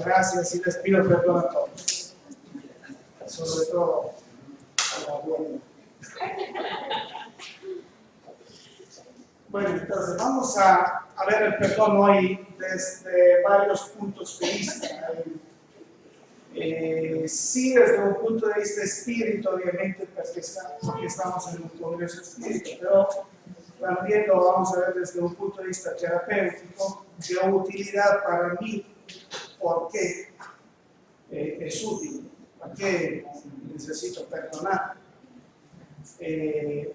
gracias y les pido perdón a todos. Sobre todo a la abuela. Bueno, entonces vamos a ver el perdón hoy desde varios puntos de vista. Sí, desde un punto de vista espíritu, obviamente, porque estamos en un congreso espíritu, pero también lo vamos a ver desde un punto de vista terapéutico, de utilidad para mí, porque es útil, para qué necesito perdonar.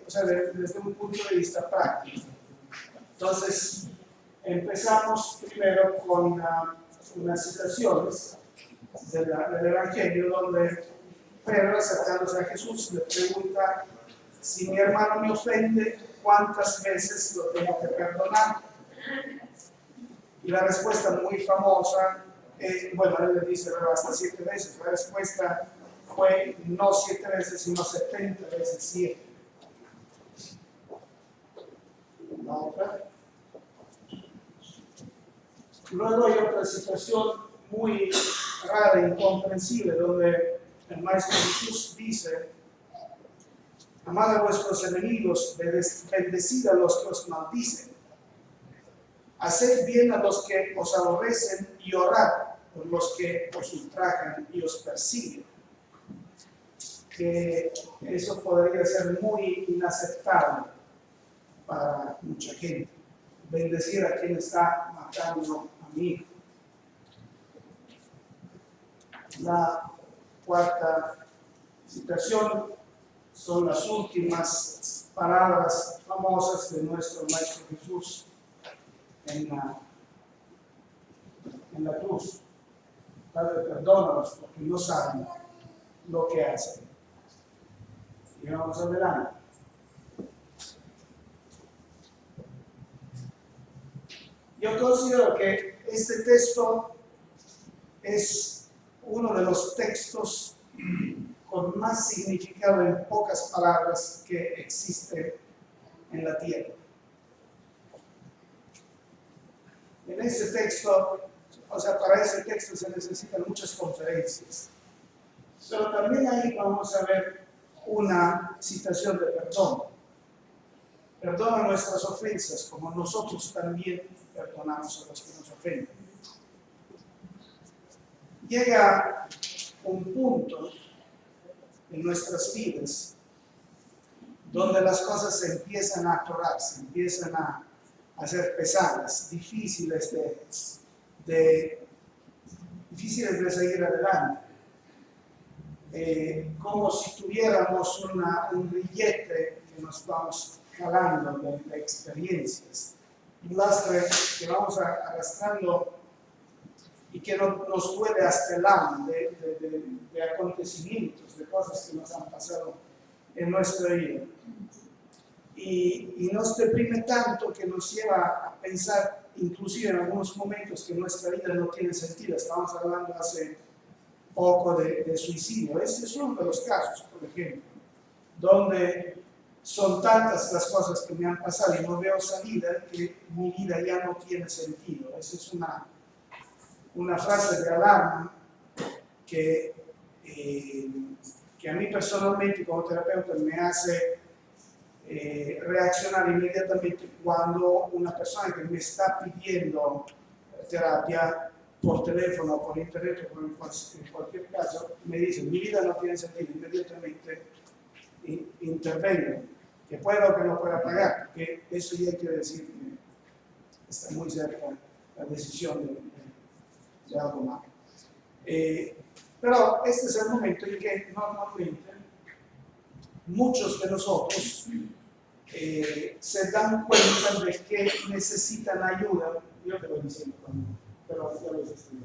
O sea, desde un punto de vista práctico. Entonces, empezamos primero con unas citaciones del Evangelio, donde Pedro, acercándose a Jesús, le pregunta: si mi hermano me ofende, ¿cuántas veces lo tengo que perdonar? Y la respuesta muy famosa, bueno, él le dice, pero hasta 7 veces. La respuesta fue no 7 veces, sino 70 veces 7. La otra. Luego hay otra situación muy rara e incomprensible, donde el Maestro Jesús dice: amad a vuestros enemigos, bendecid a los que os maldicen, haced bien a los que os aborrecen y orad por los que os ultrajan y os persiguen. Que eso podría ser muy inaceptable para mucha gente. Bendecir a quien está matando a mi hijo. La cuarta citación son las últimas palabras famosas de nuestro Maestro Jesús en la cruz. Padre, perdónalos porque no saben lo que hacen. Y vamos adelante. Yo considero que este texto es uno de los textos con más significado en pocas palabras que existe en la tierra. En ese texto, o sea, para ese texto se necesitan muchas conferencias, pero también ahí vamos a ver una citación de perdón. Perdona nuestras ofensas, como nosotros también perdonamos a los que nos ofenden. Llega un punto en nuestras vidas donde las cosas se empiezan a atorar, se empiezan a hacer pesadas, difíciles de seguir adelante. Como si tuviéramos un grillete que nos vamos jalando de experiencias, un lastre que vamos arrastrando y que nos duele hasta el alma de acontecimientos, de cosas que nos han pasado en nuestra vida. Y nos deprime tanto que nos lleva a pensar, inclusive en algunos momentos, que nuestra vida no tiene sentido. Estábamos hablando hace poco de suicidio. Este es uno de los casos, por ejemplo, donde son tantas las cosas que me han pasado y no veo salida, que mi vida ya no tiene sentido. Esa es una frase de alarma que a mí personalmente como terapeuta me hace reaccionar inmediatamente cuando una persona que me está pidiendo terapia por teléfono o por internet o en cualquier caso me dice: mi vida no tiene sentido. Inmediatamente intervengo, que pueda o que no pueda pagar, porque eso ya quiere decir que está muy cerca la decisión de algo malo. Pero este es el momento en que normalmente muchos de nosotros se dan cuenta de que necesitan ayuda. Yo te voy diciendo pero ya lo estudié.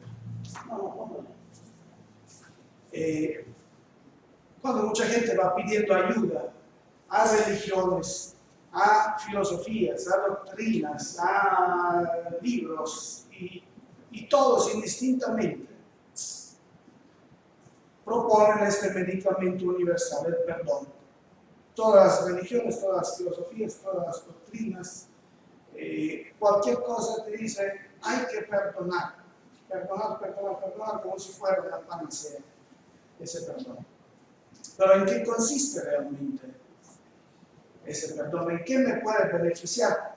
Cuando mucha gente va pidiendo ayuda a religiones, a filosofías, a doctrinas, a libros, y todos indistintamente proponen este medicamento universal, el perdón. Todas las religiones, todas las filosofías, todas las doctrinas, cualquier cosa te dice: hay que perdonar. perdonar como si fuera la panacea ese perdón. Pero ¿en qué consiste realmente ese perdón? ¿En qué me puede beneficiar?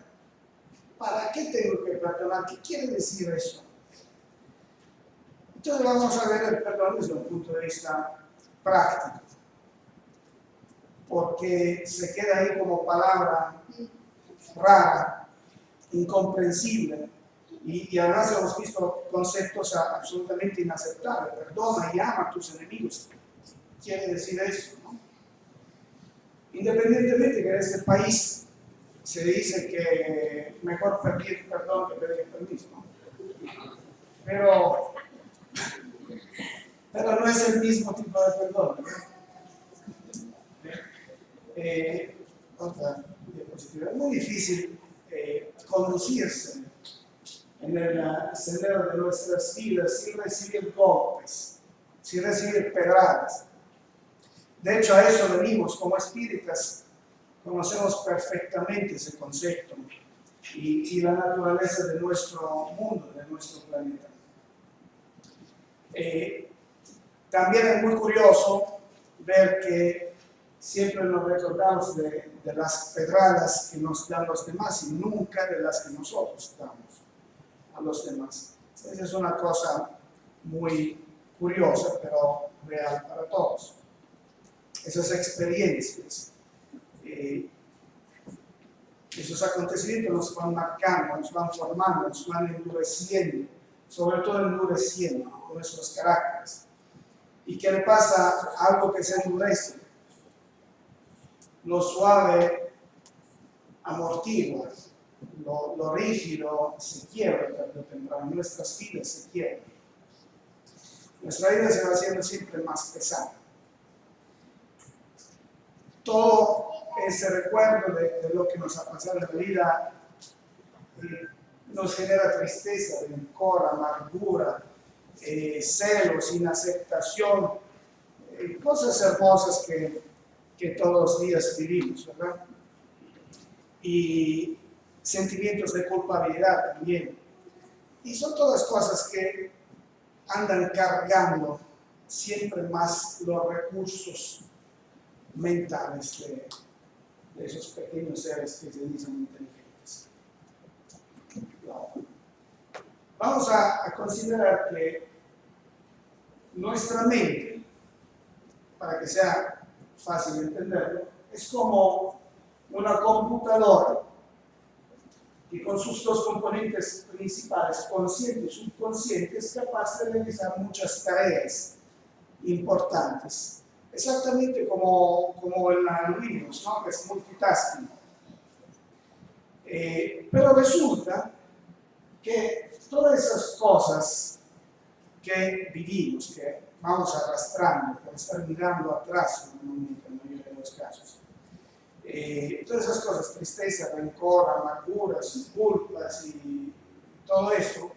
¿Para qué tengo que perdonar? ¿Qué quiere decir eso? Entonces vamos a ver el perdón desde un punto de vista práctico, porque se queda ahí como palabra rara, incomprensible, y además hemos visto conceptos absolutamente inaceptables. Perdona y ama a tus enemigos. Quiere decir eso, ¿no? Independientemente que en este país se dice que mejor pedir perdón que pedir permiso, ¿no? Pero no es el mismo tipo de perdón, ¿no? Otra diapositiva. Es muy difícil conducirse en el sendero de nuestras vidas sin recibir golpes, sin recibir pedradas. De hecho, a eso venimos como espíritas, conocemos perfectamente ese concepto y la naturaleza de nuestro mundo, de nuestro planeta. También es muy curioso ver que siempre nos recordamos de las pedradas que nos dan los demás y nunca de las que nosotros damos a los demás. Esa es una cosa muy curiosa, pero real para todos. Esas experiencias, esos acontecimientos nos van marcando, nos van formando, nos van endureciendo, sobre todo endureciendo nuestros caracteres. ¿Y qué le pasa a algo que se endurece? Lo suave amortigua, lo rígido se quiebra tarde o temprano, nuestras vidas se quiebran. Nuestra vida se va haciendo siempre más pesada. Todo ese recuerdo de lo que nos ha pasado en la vida nos genera tristeza, rencor, amargura, celos, inaceptación, cosas hermosas que todos los días vivimos, ¿verdad? Y sentimientos de culpabilidad también. Y son todas cosas que andan cargando siempre más los recursos mentales de esos pequeños seres que se dicen inteligentes. Vamos a considerar que nuestra mente, para que sea fácil entenderlo, es como una computadora que con sus dos componentes principales, consciente y subconsciente, es capaz de realizar muchas tareas importantes. Exactamente como en Windows, ¿no? Que es multitasking. Pero resulta que todas esas cosas que vivimos, que vamos arrastrando por estar mirando atrás en la mayoría de los casos, todas esas cosas, tristeza, rencor, amarguras, culpas y todo eso,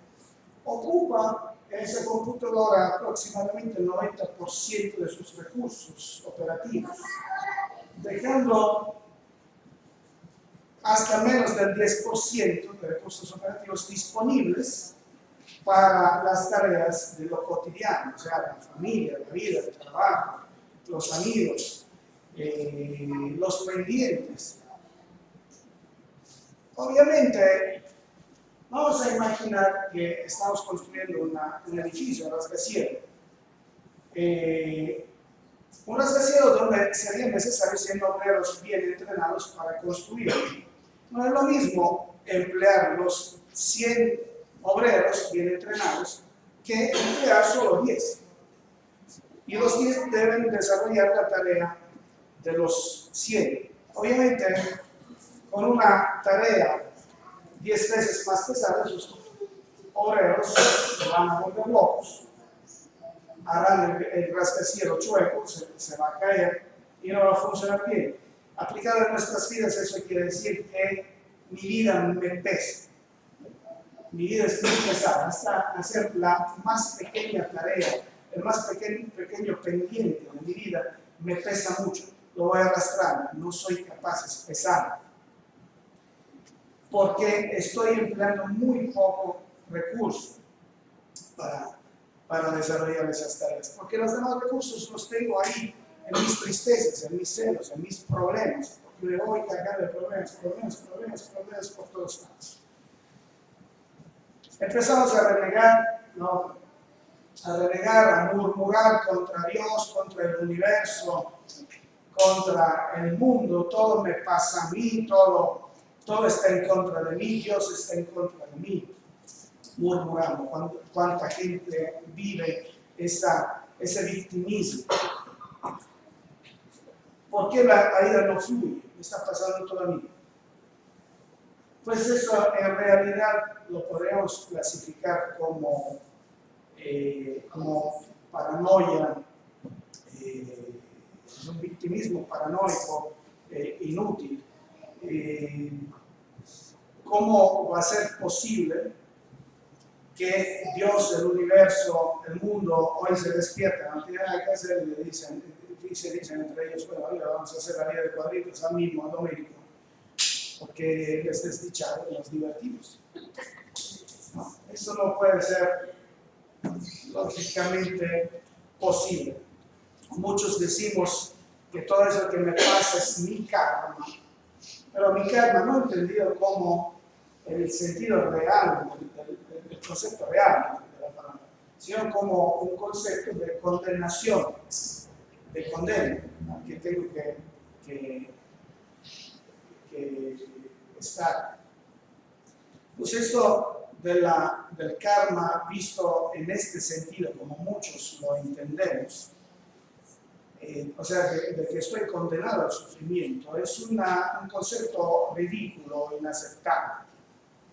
ocupan en esa computadora aproximadamente el 90% de sus recursos operativos, dejando hasta menos del 10% de recursos operativos disponibles para las tareas de lo cotidiano, o sea, la familia, la vida, el trabajo, los amigos, los pendientes. Obviamente, vamos a imaginar que estamos construyendo un edificio, un rascacielos. Un rascacielos donde serían necesarios 100 obreros bien entrenados para construirlo. No es lo mismo emplear los 100 obreros bien entrenados que emplear solo 10. Y los 10 deben desarrollar la tarea de los 100. Obviamente, con una tarea 10 veces más pesada, sus obreros se van a volver locos. Harán el rascacielos chueco, se va a caer y no va a funcionar bien. Aplicado en nuestras vidas, eso quiere decir que mi vida me pesa. Mi vida es muy pesada. Hasta hacer la más pequeña tarea, el más pequeño pendiente de mi vida, me pesa mucho. Lo voy arrastrando, no soy capaz, es pesado. Porque estoy empleando muy poco recurso. para desarrollar esas tareas. Porque los demás recursos los tengo ahí, en mis tristezas, en mis celos, en mis problemas. Porque me voy cargando de problemas por todos lados. Empezamos a renegar, ¿no? A murmurar contra Dios, contra el universo, contra el mundo. Todo me pasa a mí, todo está en contra de mí, Dios está en contra de mí. Murmuramos. Cuánta gente vive ese victimismo. ¿Por qué la vida no fluye? Me está pasando todo a mí. Pues eso en realidad lo podemos clasificar como paranoia, un victimismo paranoico inútil. ¿Cómo va a ser posible que Dios, el universo, el mundo, hoy se despierta? No tiene nada que hacer, y se dicen entre ellos, bueno, ahora vamos a hacer la vida de cuadritos a mí, a Domenico, porque él es desdichado y nos divertimos. No, eso no puede ser lógicamente posible. Muchos decimos que todo eso que me pasa es mi karma, pero mi karma no entendido como el sentido real, el concepto real de la palabra, sino como un concepto de condenación, de condena, que tengo que estar. Pues esto del karma visto en este sentido, como muchos lo entendemos, o sea, de que estoy condenado al sufrimiento, es un concepto ridículo, inaceptable,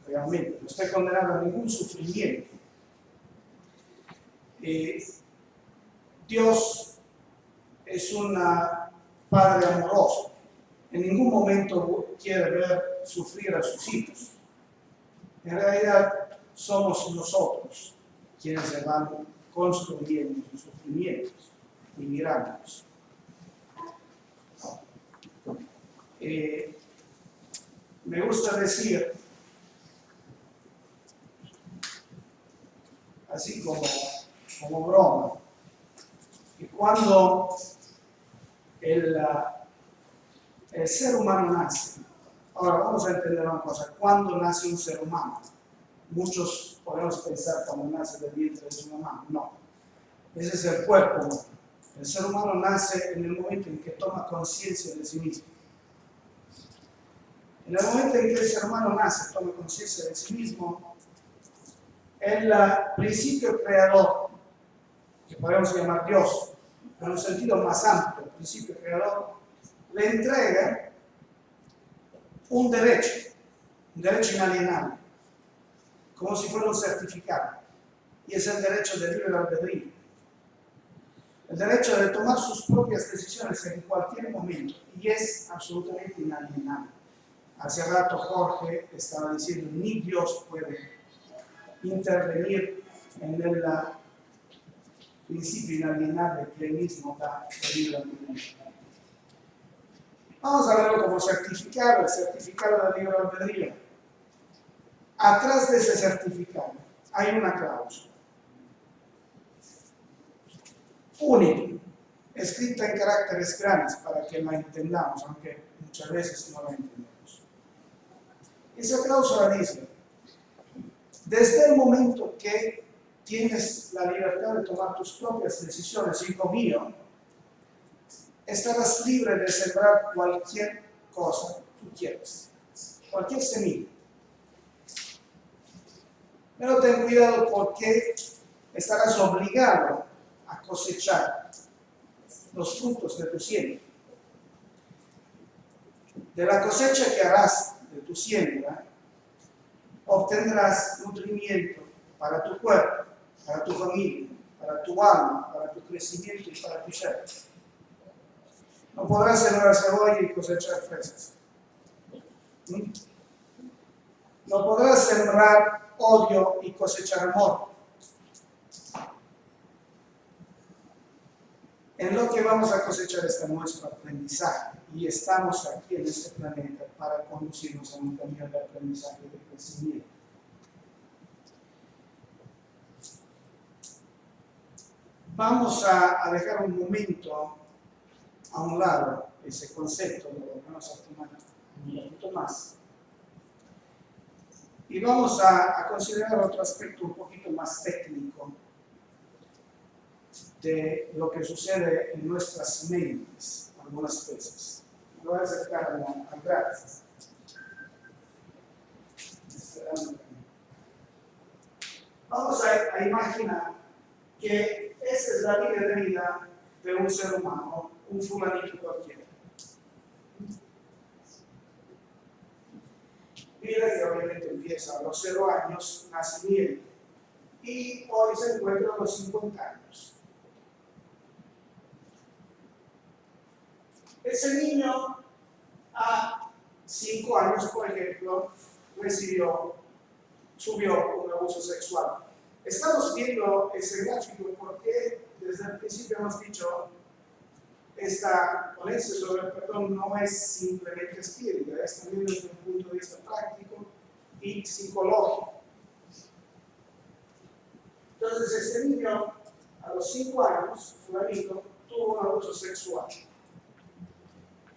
realmente. No estoy condenado a ningún sufrimiento. Dios es un Padre amoroso. En ningún momento quiere ver sufrir a sus hijos. En realidad, somos nosotros quienes se van construyendo sus sufrimientos y mirándolos. Me gusta decir, así como broma, que cuando el ser humano nace, ahora vamos a entender una cosa, ¿cuándo nace un ser humano? Muchos podemos pensar cuando nace del vientre de su mamá, no. Ese es el cuerpo humano. El ser humano nace en el momento en que toma conciencia de sí mismo. En el momento en que el ser humano nace, toma conciencia de sí mismo, el principio creador, que podemos llamar Dios, en un sentido más amplio, el principio creador, le entrega un derecho inalienable, como si fuera un certificado, y es el derecho de libre albedrío, el derecho de tomar sus propias decisiones en cualquier momento, y es absolutamente inalienable. Hace rato Jorge estaba diciendo, ni Dios puede intervenir en el principio inalienable que él mismo da de libre albedrío. Vamos a verlo como certificado, el certificado de libre albedrío. Atrás de ese certificado hay una cláusula única, escrita en caracteres grandes para que la entendamos, aunque muchas veces no la entendemos. Esa cláusula dice, desde el momento que tienes la libertad de tomar tus propias decisiones, hijo mío, estarás libre de sembrar cualquier cosa que tú quieras, cualquier semilla. Pero ten cuidado porque estarás obligado a cosechar los frutos de tu siembra. De la cosecha que harás de tu siembra, obtendrás nutrimiento para tu cuerpo, para tu familia, para tu alma, para tu crecimiento y para tu ser. No podrás sembrar cebolla y cosechar fresas. No podrás sembrar odio y cosechar amor. En lo que vamos a cosechar está nuestro aprendizaje y estamos aquí en este planeta para conducirnos a un camino de aprendizaje y de crecimiento. Vamos a dejar un momento a un lado ese concepto, lo vamos a tomar un poquito más. Y vamos a considerar otro aspecto un poquito más técnico de lo que sucede en nuestras mentes algunas veces. Me voy a acercar al gráfico. Vamos a imaginar que esta es la línea de vida de un ser humano, un fulanito cualquiera. Vida que obviamente empieza a los 0 años, nacimiento, y hoy se encuentra a los 50 años. Ese niño a 5 años, por ejemplo, subió un abuso sexual. Estamos viendo ese gráfico porque desde el principio hemos dicho esta ponencia sobre el perdón no es simplemente espírita, es también desde un punto de vista práctico y psicológico. Entonces, este niño a los 5 años, fulanito, tuvo un abuso sexual.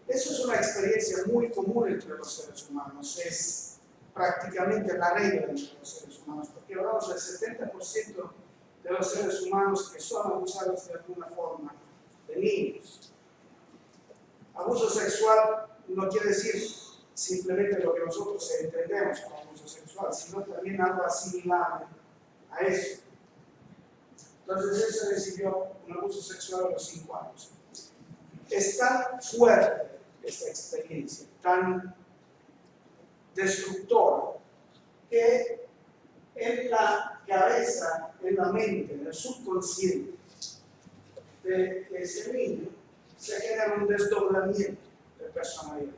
Eso es una experiencia muy común entre los seres humanos, es prácticamente la regla entre los seres humanos, porque hablamos del 70% de los seres humanos que son abusados de alguna forma de niños. Abuso sexual no quiere decir simplemente lo que nosotros entendemos como abuso sexual, sino también algo asimilable a eso. Entonces él se recibió un abuso sexual a los 5 años. Es tan fuerte esta experiencia, tan destructora, que en la cabeza, en la mente, en el subconsciente de ese niño, se genera un desdoblamiento de personalidad.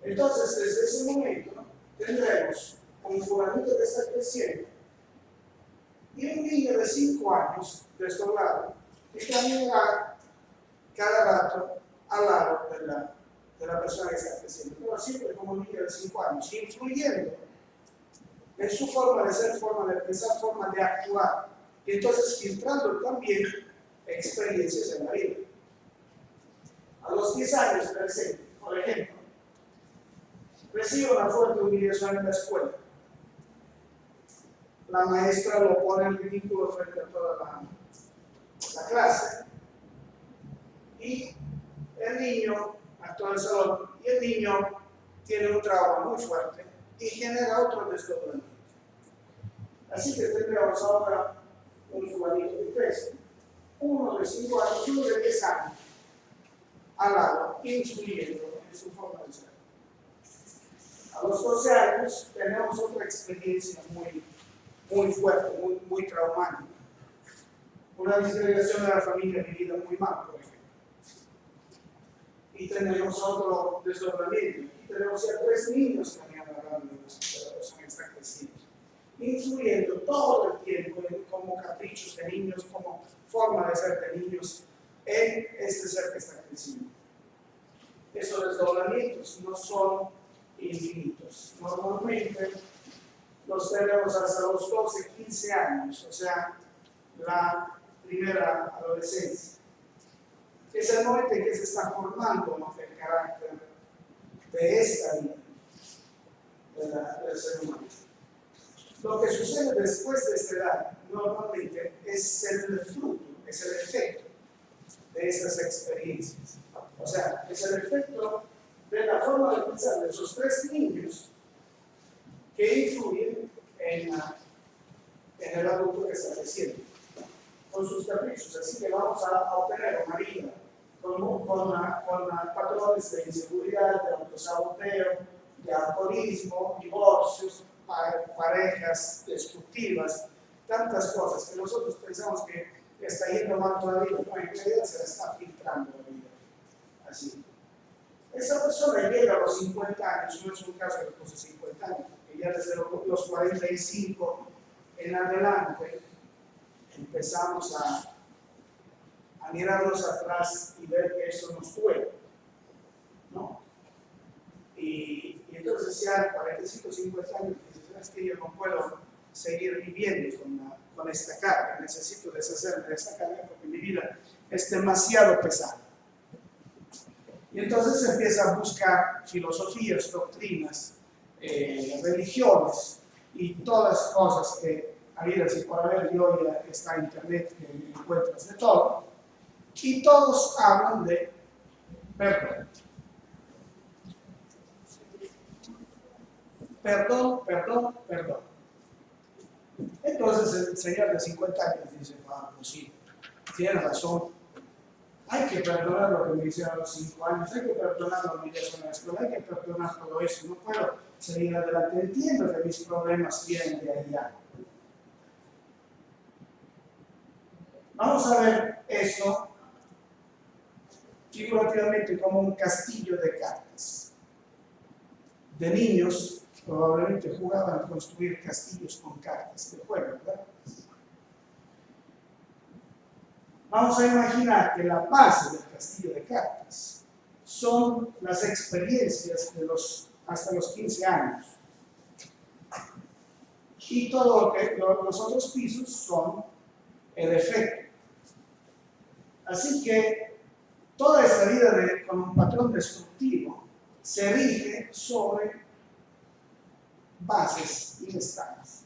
Entonces, desde ese momento, tendremos un fulanito que está creciendo y un niño de 5 años desdoblado que caminará cada rato al lado de la persona que está creciendo, pero siempre como un niño de 5 años, influyendo en su forma de ser, forma de pensar, forma de actuar, y entonces filtrando también experiencias en la vida. A los 10 años, por ejemplo, recibe una fuerte humillación en la escuela. La maestra lo pone en ridículo frente a toda la clase. Y el niño actúa en el salón, y el niño tiene un trauma muy fuerte y genera otro desdoblamiento. Así que tendríamos ahora un fulanito de 3, uno de 5 años y uno de 10 años al lado, influyendo en su forma de ser. A los 12 años tenemos otra experiencia muy fuerte, muy traumática. Una disgregación de la familia vivida muy mal, por ejemplo. Y tenemos otro desdoblamiento. Y tenemos ya 3 niños que han hablado de la persona que está creciendo, influyendo todo el tiempo como caprichos de niños, como forma de ser de niños en este ser que está creciendo. Esos desdoblamientos no son infinitos. Normalmente los tenemos hasta los 12, 15 años, o sea, la primera adolescencia. Es el momento en que se está formando el carácter de esta vida del ser humano. Lo que sucede después de esta edad normalmente es el fruto, es el efecto de estas experiencias. O sea, es el efecto de la forma de pensar de esos 3 niños que influyen en el adulto que está creciendo, con sus caprichos. Así que vamos a obtener una vida con patrones de inseguridad, de autosaboteo, de alcoholismo, divorcios, parejas destructivas, tantas cosas que nosotros pensamos que está yendo mal toda la vida, pero en realidad se la está filtrando la vida. Así. Esa persona llega a los 50 años, no es un caso de los 50 años, que ya desde los 45 en adelante empezamos a mirarnos atrás y ver que eso nos duele, ¿no? Y entonces ya 45, 50 años, dices, es que yo no puedo seguir viviendo con esta carga, necesito deshacerme de esta carga porque mi vida es demasiado pesada. Y entonces se empieza a buscar filosofías, doctrinas, religiones y todas las cosas que habidas y por haber, y hoy está en internet que encuentras de todo, y todos hablan de perdón. Perdón, perdón, perdón. Entonces el señor de 50 años dice, pues sí, tiene razón. Hay que perdonar lo que me hicieron a los 5 años, hay que perdonar lo que me hicieron en la escuela, hay que perdonar todo eso. No puedo seguir adelante. Entiendo que mis problemas vienen de allá. Vamos a ver esto figurativamente como un castillo de cartas. De niños probablemente jugaban a construir castillos con cartas de juego, ¿verdad? Vamos a imaginar que la base del castillo de cartas son las experiencias de hasta los 15 años. Y todo los otros pisos son el efecto. Así que toda esta vida con un patrón destructivo se rige sobre bases inestables.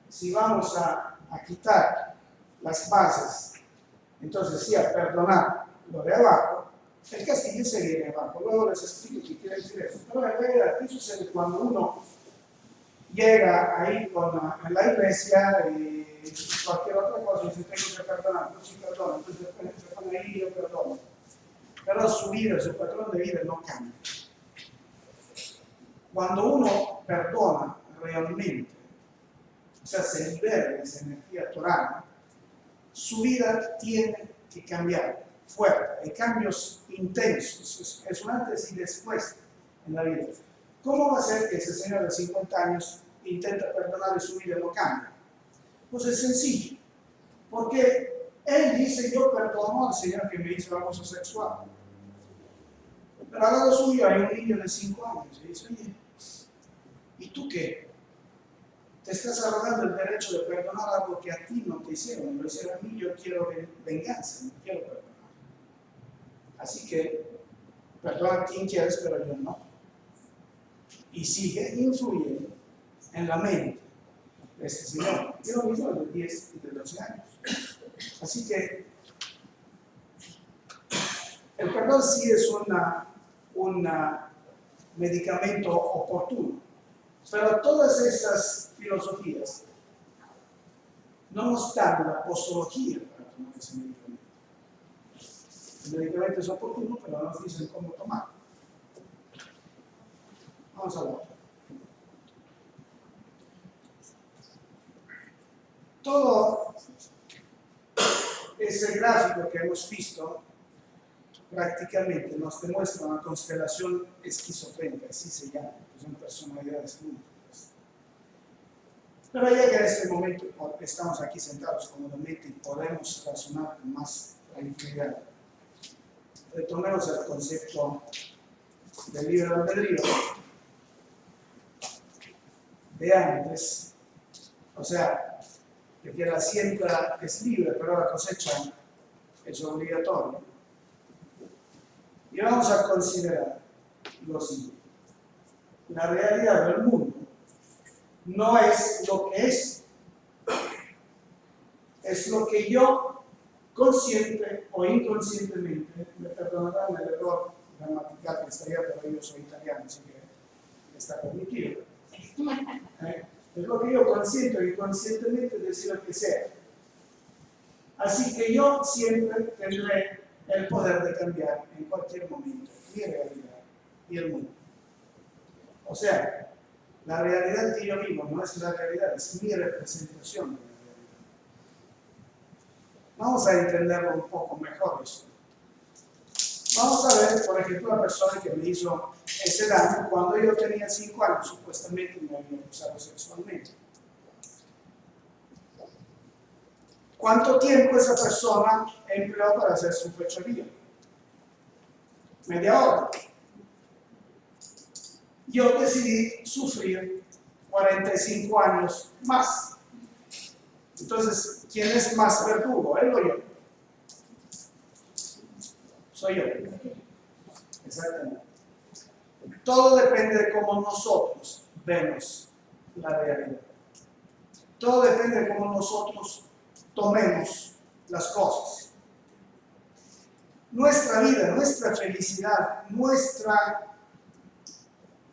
Si vamos a quitar las bases, entonces sí, a perdonar lo de abajo, el castillo se viene abajo. Luego les explico qué quiere decir eso. Pero en realidad, ¿qué sucede cuando uno llega ahí en la iglesia y cualquier otra cosa y dice, tengo que perdonar? Pues sí, perdono. Entonces se pone ahí y yo perdono. Pero su vida, su patrón de vida no cambia. Cuando uno perdona realmente, o sea, se libera de esa energía toral, su vida tiene que cambiar fuerte. Hay cambios intensos, es un antes y después en la vida. ¿Cómo va a ser que ese señor de 50 años intenta perdonar y su vida no cambia? Pues es sencillo, porque él dice, yo perdono al señor que me hizo abuso sexual. Pero al lado suyo hay un niño de 5 años y dice, oye, ¿y tú qué? Te estás arrogando el derecho de perdonar algo que a ti no te hicieron, lo hicieron a mí, yo quiero venganza, no quiero perdonar. Así que, perdona a quien quieres, pero yo no. Y sigue influyendo en la mente de este señor. Y lo mismo de 10 y de 12 años. Así que, el perdón sí es un medicamento oportuno. Pero todas estas filosofías no nos dan la posología para tomar ese medicamento. El medicamento es oportuno, pero no nos dicen cómo tomarlo. Vamos a ver. Todo ese gráfico que hemos visto prácticamente nos demuestra una constelación esquizofrénica, así se llama, que son personalidades múltiples. Pero ya que en este momento estamos aquí sentados cómodamente y podemos razonar con más tranquilidad, retomemos el concepto del libre albedrío de antes, o sea, que la siembra es libre, pero la cosecha es obligatoria. Y vamos a considerar lo siguiente. La realidad del mundo no es lo que es lo que yo, consciente o inconscientemente, me perdonarán el error gramatical que estaría, pero yo soy italiano, así que está permitido. Es lo que yo consciente o inconscientemente decido que sea. Así que yo siempre tendré el poder de cambiar en cualquier momento mi realidad y el mundo. O sea, la realidad que yo vivo no es la realidad, es mi representación de la realidad. Vamos a entenderlo un poco mejor esto. Vamos a ver, por ejemplo, la persona que me hizo ese daño cuando yo tenía 5 años, supuestamente me había abusado sexualmente. ¿Cuánto tiempo esa persona empleó para hacer su fechoría? Media hora. Yo decidí sufrir 45 años más. Entonces, ¿quién es más verdugo, él o yo? Soy yo. Exactamente. Todo depende de cómo nosotros vemos la realidad. Todo depende de cómo nosotros tomemos las cosas. Nuestra vida, nuestra felicidad, nuestra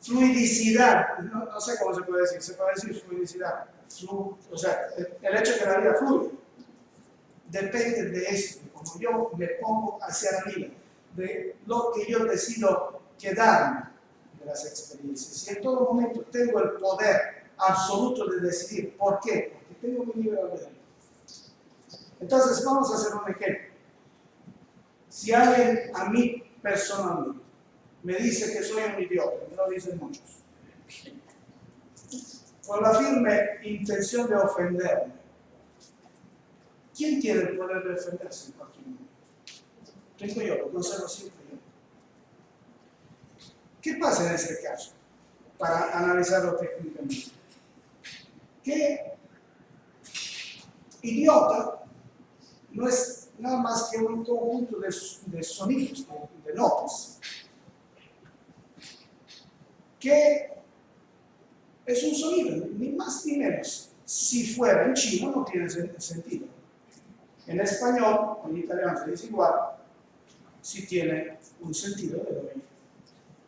fluidicidad, no sé cómo se puede decir fluidicidad, o sea, el hecho de que la vida fluye, depende de esto, de cómo yo me pongo hacia la vida, de lo que yo decido quedarme de las experiencias. Y en todo momento tengo el poder absoluto de decidir. ¿Por qué? Porque tengo mi libre albedrío. Entonces vamos a hacer un ejemplo. Si alguien a mí personalmente me dice que soy un idiota, me lo dicen muchos, con la firme intención de ofenderme, ¿quién tiene el poder de defenderse en cualquier momento? Tengo yo, lo conservo siempre yo. ¿Qué pasa en este caso? Para analizarlo técnicamente. Que idiota no es nada más que un conjunto de sonidos, de notas, que es un sonido, ni más ni menos. Si fuera en chino no tiene sentido. En español o en italiano se dice igual, si tiene un sentido, le doy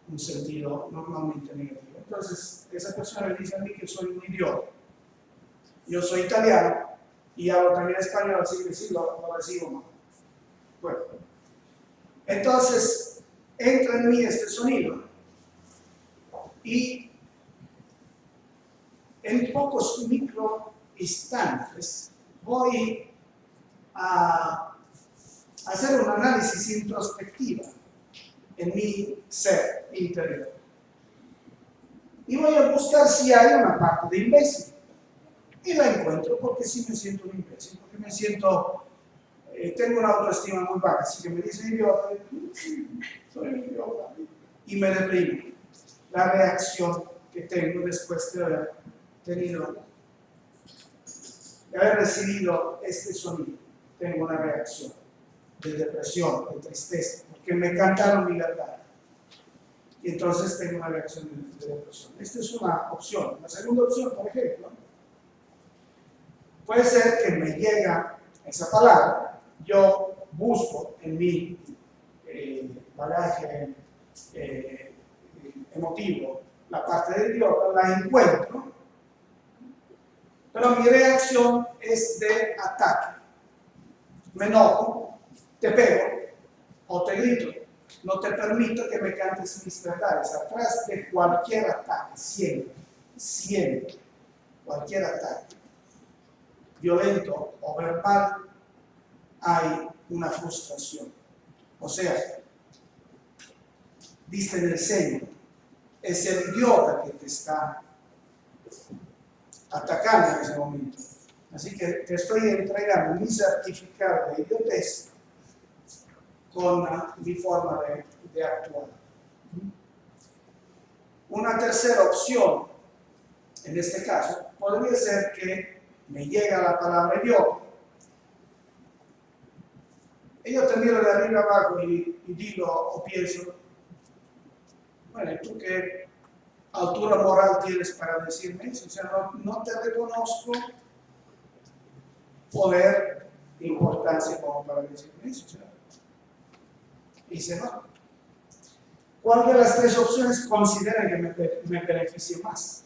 un sentido normalmente negativo. Entonces, esa persona me dice a mí que soy un idiota. Yo soy italiano y hablo también español, así que sí lo recibo mal. Bueno, entonces entra en mí este sonido y en pocos micro instantes voy a hacer un análisis introspectivo en mi ser interior. Y voy a buscar si hay una parte de imbécil. Y la encuentro porque sí me siento un imbécil, porque me siento, tengo una autoestima muy baja, así que me dicen idiota, soy un idiota, y me deprimo. La reacción que tengo después de haber recibido este sonido, tengo una reacción de depresión, de tristeza, porque me cantaron mi verdad. Y entonces tengo una reacción de depresión. Esta es una opción. La segunda opción, por ejemplo, puede ser que me llega esa palabra, yo busco en mi bagaje emotivo la parte de idiota, la encuentro, pero mi reacción es de ataque. Me enojo, te pego o te grito, no te permito que me cantes mis verdades. Atrás de cualquier ataque, siempre, cualquier ataque, violento o verbal, hay una frustración. O sea, diste en el seno, es el idiota que te está atacando en ese momento. Así que te estoy entregando mi certificado de idiotez con mi forma de actuar. Una tercera opción, en este caso, podría ser que me llega la palabra idiota, y yo te miro de arriba abajo y digo o pienso, bueno, ¿y tú qué altura moral tienes para decirme eso? O sea, no te reconozco poder, importancia como para decirme eso. O sea, y se va. ¿Cuál de las tres opciones consideran que me beneficie más?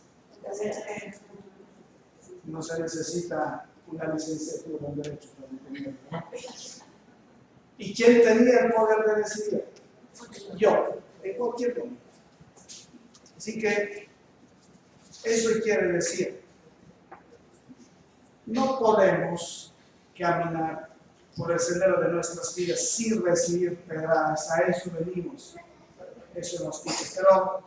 No se necesita una licenciatura en Derecho para entenderlo. ¿Y quién tenía el poder de decidir? Yo, en cualquier momento. Así que eso quiere decir, no podemos caminar por el sendero de nuestras vidas sin recibir pedradas. A eso venimos, eso nos dice. Pero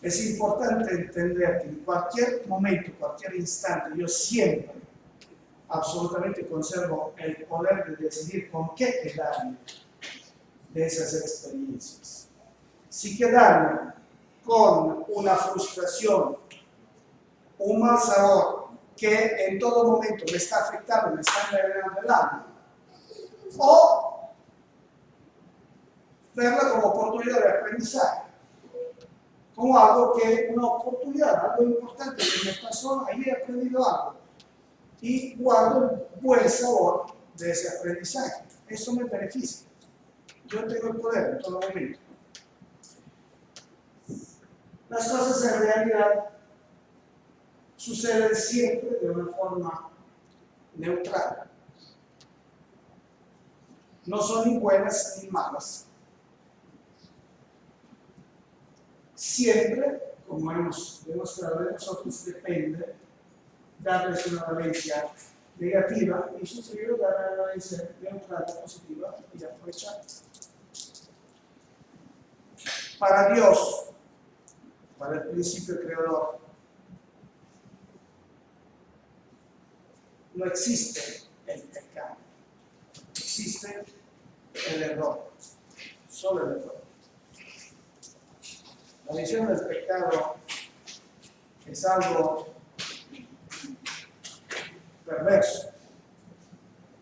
es importante entender que en cualquier momento, cualquier instante, yo siempre, absolutamente conservo el poder de decidir con qué quedarme de esas experiencias. Si quedarme con una frustración un mal sabor que en todo momento me está afectando, me está envenenando el alma, o verla como oportunidad de aprendizaje, como algo que, una oportunidad, algo importante que me pasó, ahí he aprendido algo, y guardo el buen sabor de ese aprendizaje. Eso me beneficia. Yo tengo el poder en todo momento. Las cosas en realidad suceden siempre de una forma neutral. No son ni buenas ni malas. Siempre, como hemos demostrado de nosotros, depende darles una valencia negativa y suceder dar una valencia neutral positiva y aprovechar. Para Dios, para el principio creador, no existe el pecado, existe el error, solo el error. La visión del pecado es algo perverso.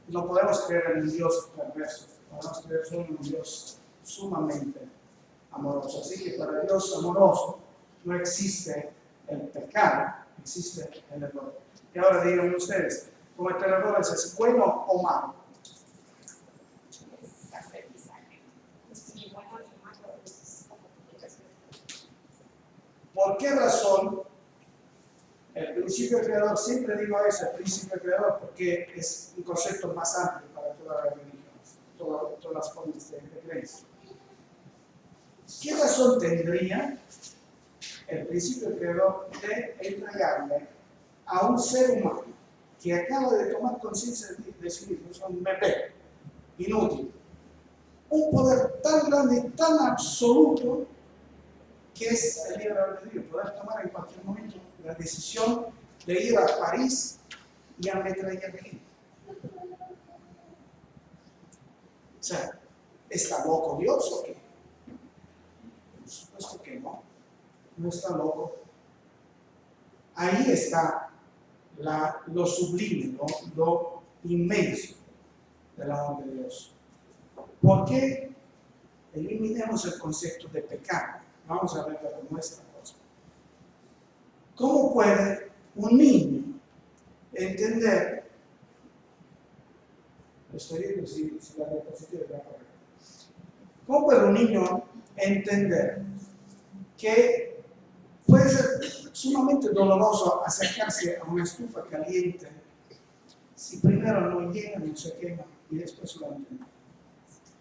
No podemos creer en un Dios perverso, podemos creer solo en un Dios sumamente amoroso. Así que para Dios amoroso no existe el pecado, existe el error. Y ahora digan ustedes, ¿cometer errores es bueno o malo? ¿Por qué razón el principio creador? Siempre digo eso, el principio creador, porque es un concepto más amplio para todas las religiones, todas las formas de creencia. ¿Qué razón tendría el principio creador de entregarle a un ser humano que acaba de tomar conciencia de sí mismo, es un bebé inútil, un poder tan grande y tan absoluto que es el libre albedrío, poder tomar en cualquier momento la decisión de ir a París y ametrallar gente? O sea, ¿está loco Dios o qué? Por supuesto que no, no está loco. Ahí está lo sublime, lo inmenso del amor de Dios. ¿Por qué eliminemos el concepto de pecado? Vamos a verlo como esta cosa. ¿Cómo puede un niño entender? Estoy viendo si la diapositiva está correcta. ¿Cómo puede un niño entender que puede ser sumamente doloroso acercarse a una estufa caliente si primero no llega, no se quema y después lo entiende?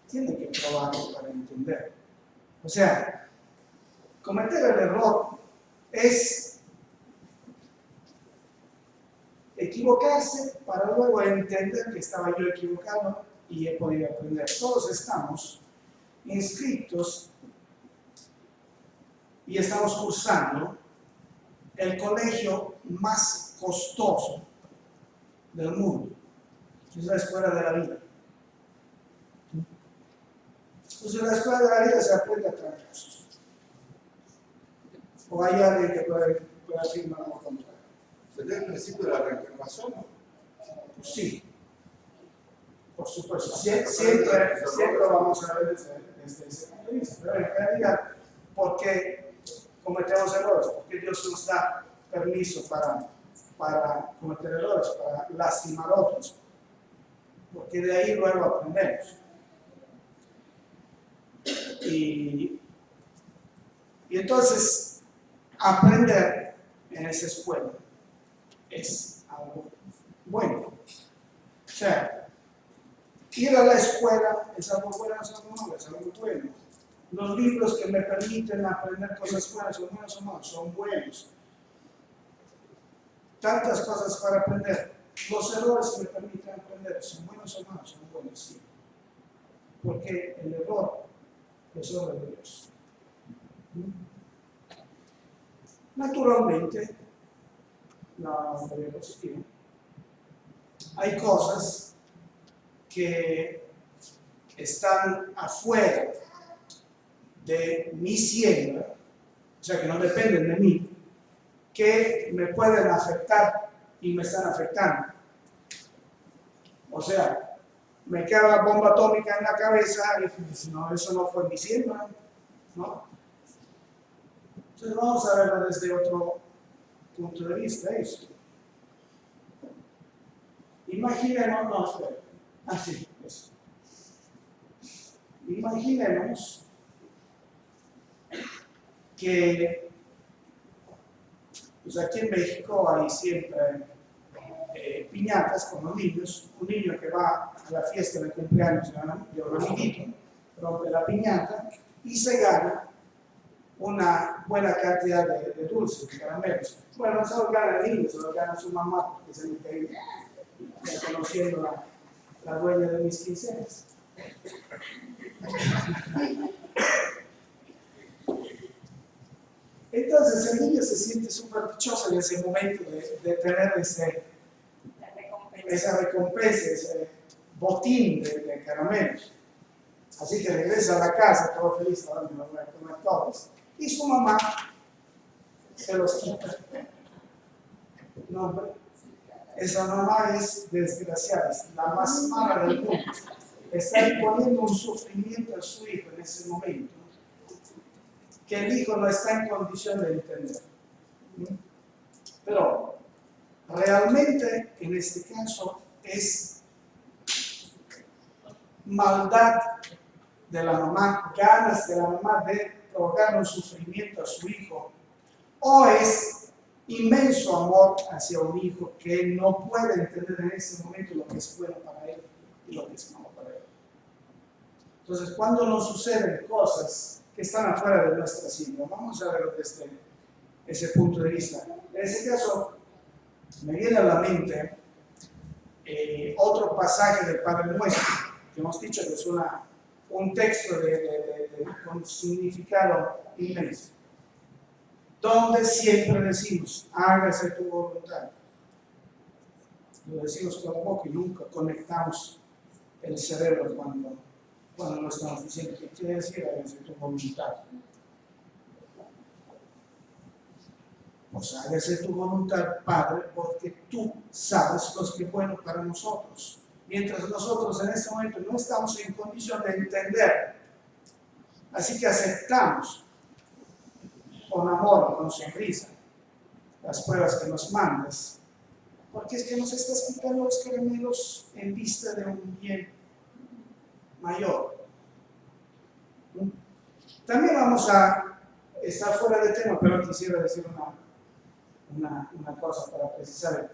Tiene que probarlo para entender. O sea, cometer el error es equivocarse para luego entender que estaba yo equivocado y he podido aprender. Todos estamos inscritos y estamos cursando el colegio más costoso del mundo, es la escuela de la vida. Entonces en la escuela de la vida se aprende a trancazos. ¿O hay alguien que pueda afirmar lo contrario? ¿Sería el principio de la reencarnación? Sí, por supuesto. Siempre lo vamos a ver desde ese punto de vista. Pero en realidad, ¿por qué cometemos errores? ¿Por qué Dios nos da permiso para cometer errores, para lastimar a otros? Porque de ahí luego aprendemos. Y entonces, aprender en esa escuela es algo bueno. O sea, ir a la escuela es algo bueno, es algo malo, es algo bueno. Los libros que me permiten aprender cosas buenas, son buenos o malos, son buenos. Tantas cosas para aprender. Los errores que me permiten aprender, son buenos o malos, son buenos, sí. Porque el error es obra de Dios. Naturalmente, la diapositiva, hay cosas que están afuera de mi siembra, o sea que no dependen de mí, que me pueden afectar y me están afectando. O sea, me queda la bomba atómica en la cabeza y pues, no, eso no fue diciendo, ¿no? Entonces vamos a verlo desde otro punto de vista eso. Imaginemos, no, espera, así, eso. Imaginemos que pues aquí en México hay siempre piñatas con los niños, un niño que va a la fiesta de cumpleaños de un amiguito, rompe la piñata y se gana una buena cantidad de dulces, de caramelos. Bueno, no se lo gana el niño, se lo gana su mamá, porque se me cae conociendo la dueña de mis quincenas. Entonces el niño se siente súper dichoso en ese momento de tener esa recompensa, ese botín de caramelos. Así que regresa a la casa todo feliz, ahora me los voy a comer todos. Y su mamá se los quita. No, hombre, esa mamá es desgraciada, es la más mala del mundo. Está imponiendo un sufrimiento a su hijo en ese momento que el hijo no está en condición de entender. Pero realmente en este caso es maldad de la mamá, ganas de la mamá de provocar un sufrimiento a su hijo, o es inmenso amor hacia un hijo que no puede entender en ese momento lo que es bueno para él y lo que es malo para él. Entonces, cuando nos suceden cosas que están afuera de nuestra sigla, vamos a verlo desde ese punto de vista. En ese caso, me viene a la mente otro pasaje del Padre Nuestro, que hemos dicho que es un texto con significado inmenso, donde siempre decimos, hágase tu voluntad. Lo decimos con la boca y nunca conectamos el cerebro cuando lo estamos diciendo. ¿Qué quiere decir hágase tu voluntad? O sea, hágase tu voluntad, Padre, porque tú sabes lo que es bueno para nosotros. Mientras nosotros en este momento no estamos en condición de entender. Así que aceptamos con amor, con sonrisa, las pruebas que nos mandas, porque es que nos estás quitando los caramelos en vista de un bien mayor. También vamos a estar fuera de tema, pero quisiera decir una cosa para precisar.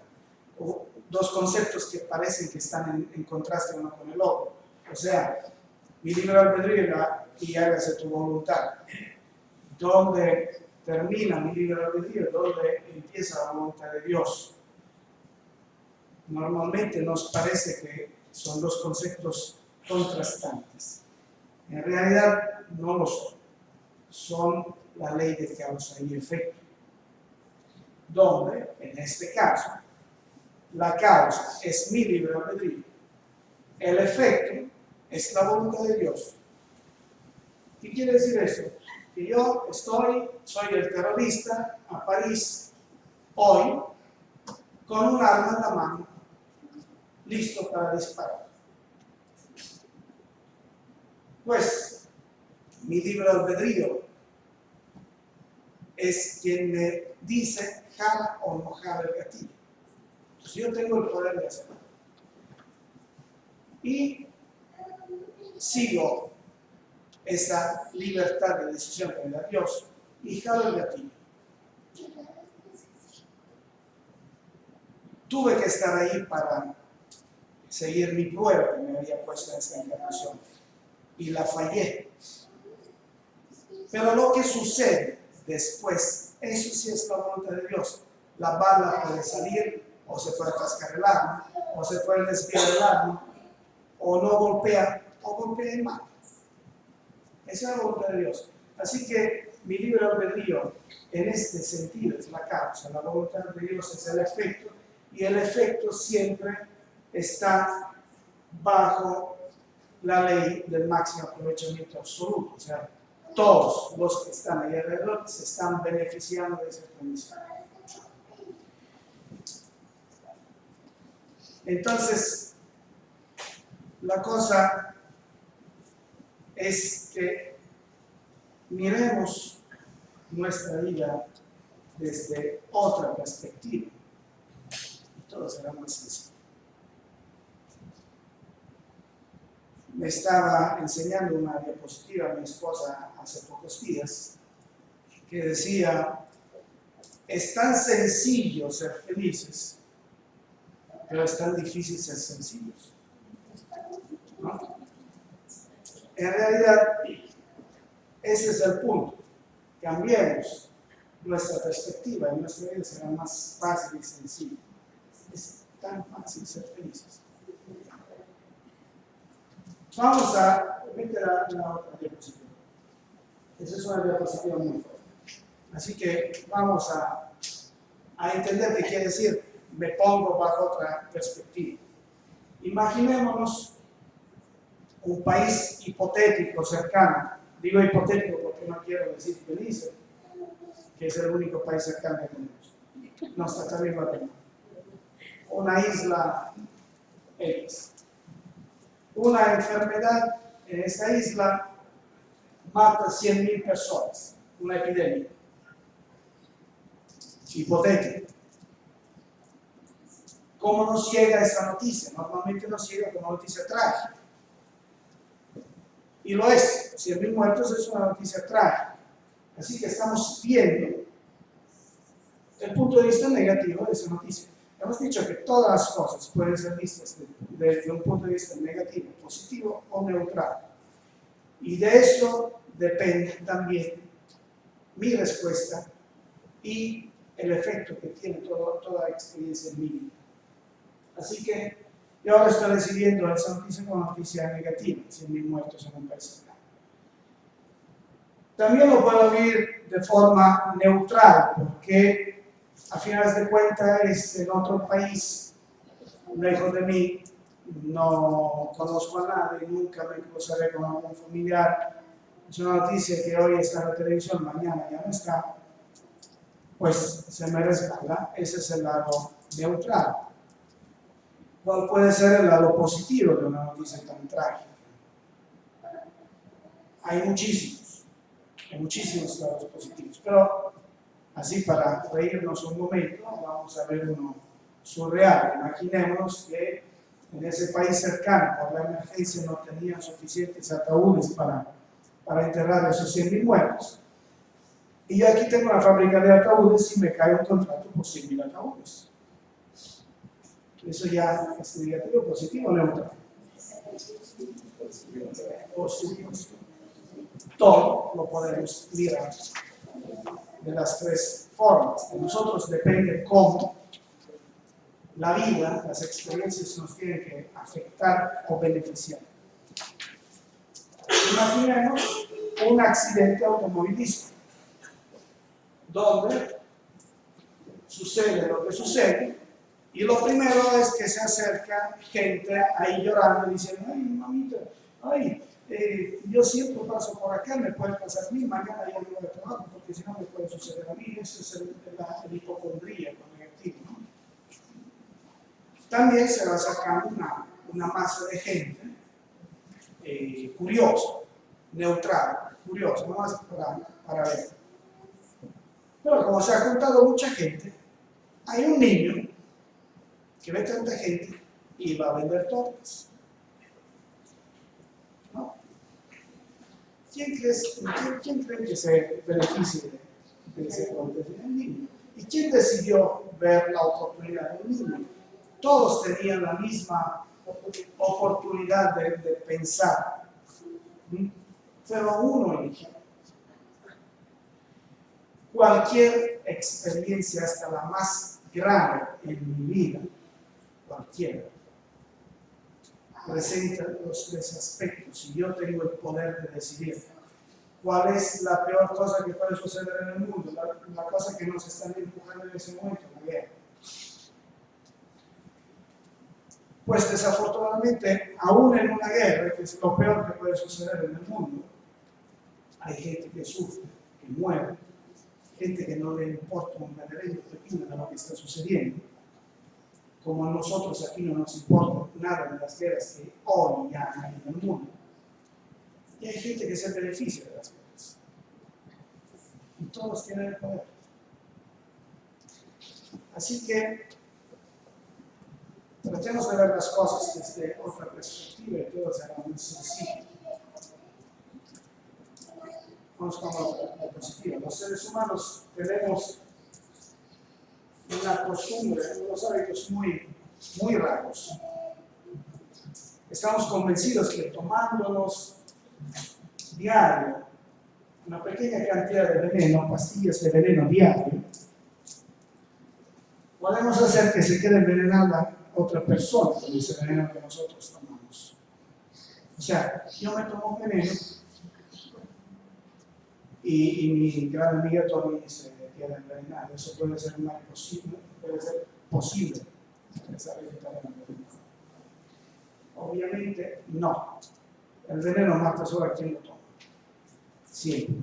Dos conceptos que parecen que están en contraste uno con el otro. O sea, mi libre albedrío y hágase tu voluntad. ¿Dónde termina mi libre albedrío? ¿Dónde empieza la voluntad de Dios? Normalmente nos parece que son dos conceptos contrastantes. En realidad no lo son. Son la ley de causa y efecto. Donde, en este caso, la causa es mi libre albedrío. El efecto es la voluntad de Dios. ¿Qué quiere decir esto? Que yo soy el terrorista a París hoy con un arma en la mano, listo para disparar. Pues mi libre albedrío es quien me dice jala o no jala el gatillo. Entonces yo tengo el poder de hacerlo. Y sigo esa libertad de decisión que me da Dios y jalo el gatillo. Tuve que estar ahí para seguir mi prueba que me había puesto en esta encarnación y la fallé. Pero lo que sucede después, eso sí es la voluntad de Dios. La bala puede salir, o se puede atascar el arma, o se puede desviar el arma, o no golpea, o golpea y mata. Esa es la voluntad de Dios. Así que mi libre albedrío en este sentido es la causa, la voluntad de Dios es el efecto, y el efecto siempre está bajo la ley del máximo aprovechamiento absoluto. O sea, todos los que están ahí alrededor se están beneficiando de esa condición. Entonces, la cosa es que miremos nuestra vida desde otra perspectiva. Todo será más sencillo. Me estaba enseñando una diapositiva a mi esposa hace pocos días que decía: es tan sencillo ser felices, pero es tan difícil ser sencillos, ¿no? En realidad, ese es el punto. Cambiemos nuestra perspectiva y nuestra vida será más fácil y sencilla. Es tan fácil ser felices. Vamos a meter la otra diapositiva. Esa es una diapositiva muy fuerte. Así que vamos a entender qué quiere decir me pongo bajo otra perspectiva. Imaginémonos un país hipotético cercano. Digo hipotético porque no quiero decir Belice, que es el único país cercano que tenemos. No está también Guatemala. Una isla X. Una enfermedad en esta isla mata 100,000 personas. Una epidemia. Hipotético. ¿Cómo nos llega esa noticia? Normalmente nos llega como noticia trágica. Y lo es. 100,000 muertos es una noticia trágica. Así que estamos viendo el punto de vista negativo de esa noticia. Hemos dicho que todas las cosas pueden ser vistas desde un punto de vista negativo, positivo o neutral. Y de eso depende también mi respuesta y el efecto que tiene toda experiencia en mi vida. Así que yo ahora estoy recibiendo esa noticia como noticia negativa, 100,000 muertos en un país cercano. También lo puedo ver de forma neutral, porque a finales de cuentas es en otro país, lejos de mí, no conozco a nadie, nunca me cruzaré con algún familiar. Es una noticia que hoy está en la televisión, mañana ya no está, pues se me resbala. Ese es el lado neutral. ¿Cuál puede ser el lado positivo de una noticia tan trágica? Hay muchísimos lados positivos, pero así para reírnos un momento, vamos a ver uno surreal. Imaginémonos que en ese país cercano, por la emergencia, no tenían suficientes ataúdes para enterrar a esos 100,000 muertos. Y yo aquí tengo una fábrica de ataúdes y me cae un contrato por 100,000 ataúdes. Eso ya es negativo, positivo o neutral. Positivo. Todo lo podemos mirar de las tres formas. De nosotros depende cómo la vida, las experiencias nos tienen que afectar o beneficiar. Imaginemos un accidente automovilístico donde sucede lo que sucede y lo primero es que se acerca gente ahí llorando diciendo: ay, mamita, ay, yo siempre paso por acá, me puede pasar a mí, mañana ya no voy a trabajo porque si no me puede suceder a mí. Eso es el hipocondríaco negativo, ¿no? También se va sacando una masa de gente curiosa, neutral, curiosa, nomás para ver. Pero como se ha contado mucha gente, hay un niño que ve tanta gente y va a vender tortas. ¿No? ¿Quién cree que se beneficie de ese tortas? El niño. ¿Y quién decidió ver la oportunidad del niño? Todos tenían la misma oportunidad de pensar, pero uno eligió. Cualquier experiencia, hasta la más grave en mi vida, cualquiera, presenta los tres aspectos y yo tengo el poder de decidir cuál es la peor cosa que puede suceder en el mundo, la cosa que nos están empujando en ese momento, la guerra. Pues desafortunadamente, aún en una guerra, que es lo peor que puede suceder en el mundo, hay gente que sufre, que muere, gente que no le importa un reverendo pepino de lo que está sucediendo. como a nosotros aquí no nos importa nada de las guerras que hoy ya hay en el mundo, y hay gente que se beneficia de las guerras. Y todos tienen el poder. Así que tratemos de ver las cosas desde otra perspectiva y todo será muy sencillo. Vamos con la perspectiva. Los seres humanos tenemos una costumbre, unos hábitos muy raros. Estamos convencidos que tomándonos diario una pequeña cantidad de veneno, pastillas de veneno diario, podemos hacer que se quede envenenada otra persona con ese veneno que nosotros tomamos. O sea, yo me tomo un veneno y mi gran amiga Tony se queda envenenada. Eso puede ser posible. Obviamente no. El veneno mata solo a quien lo toma. Siempre.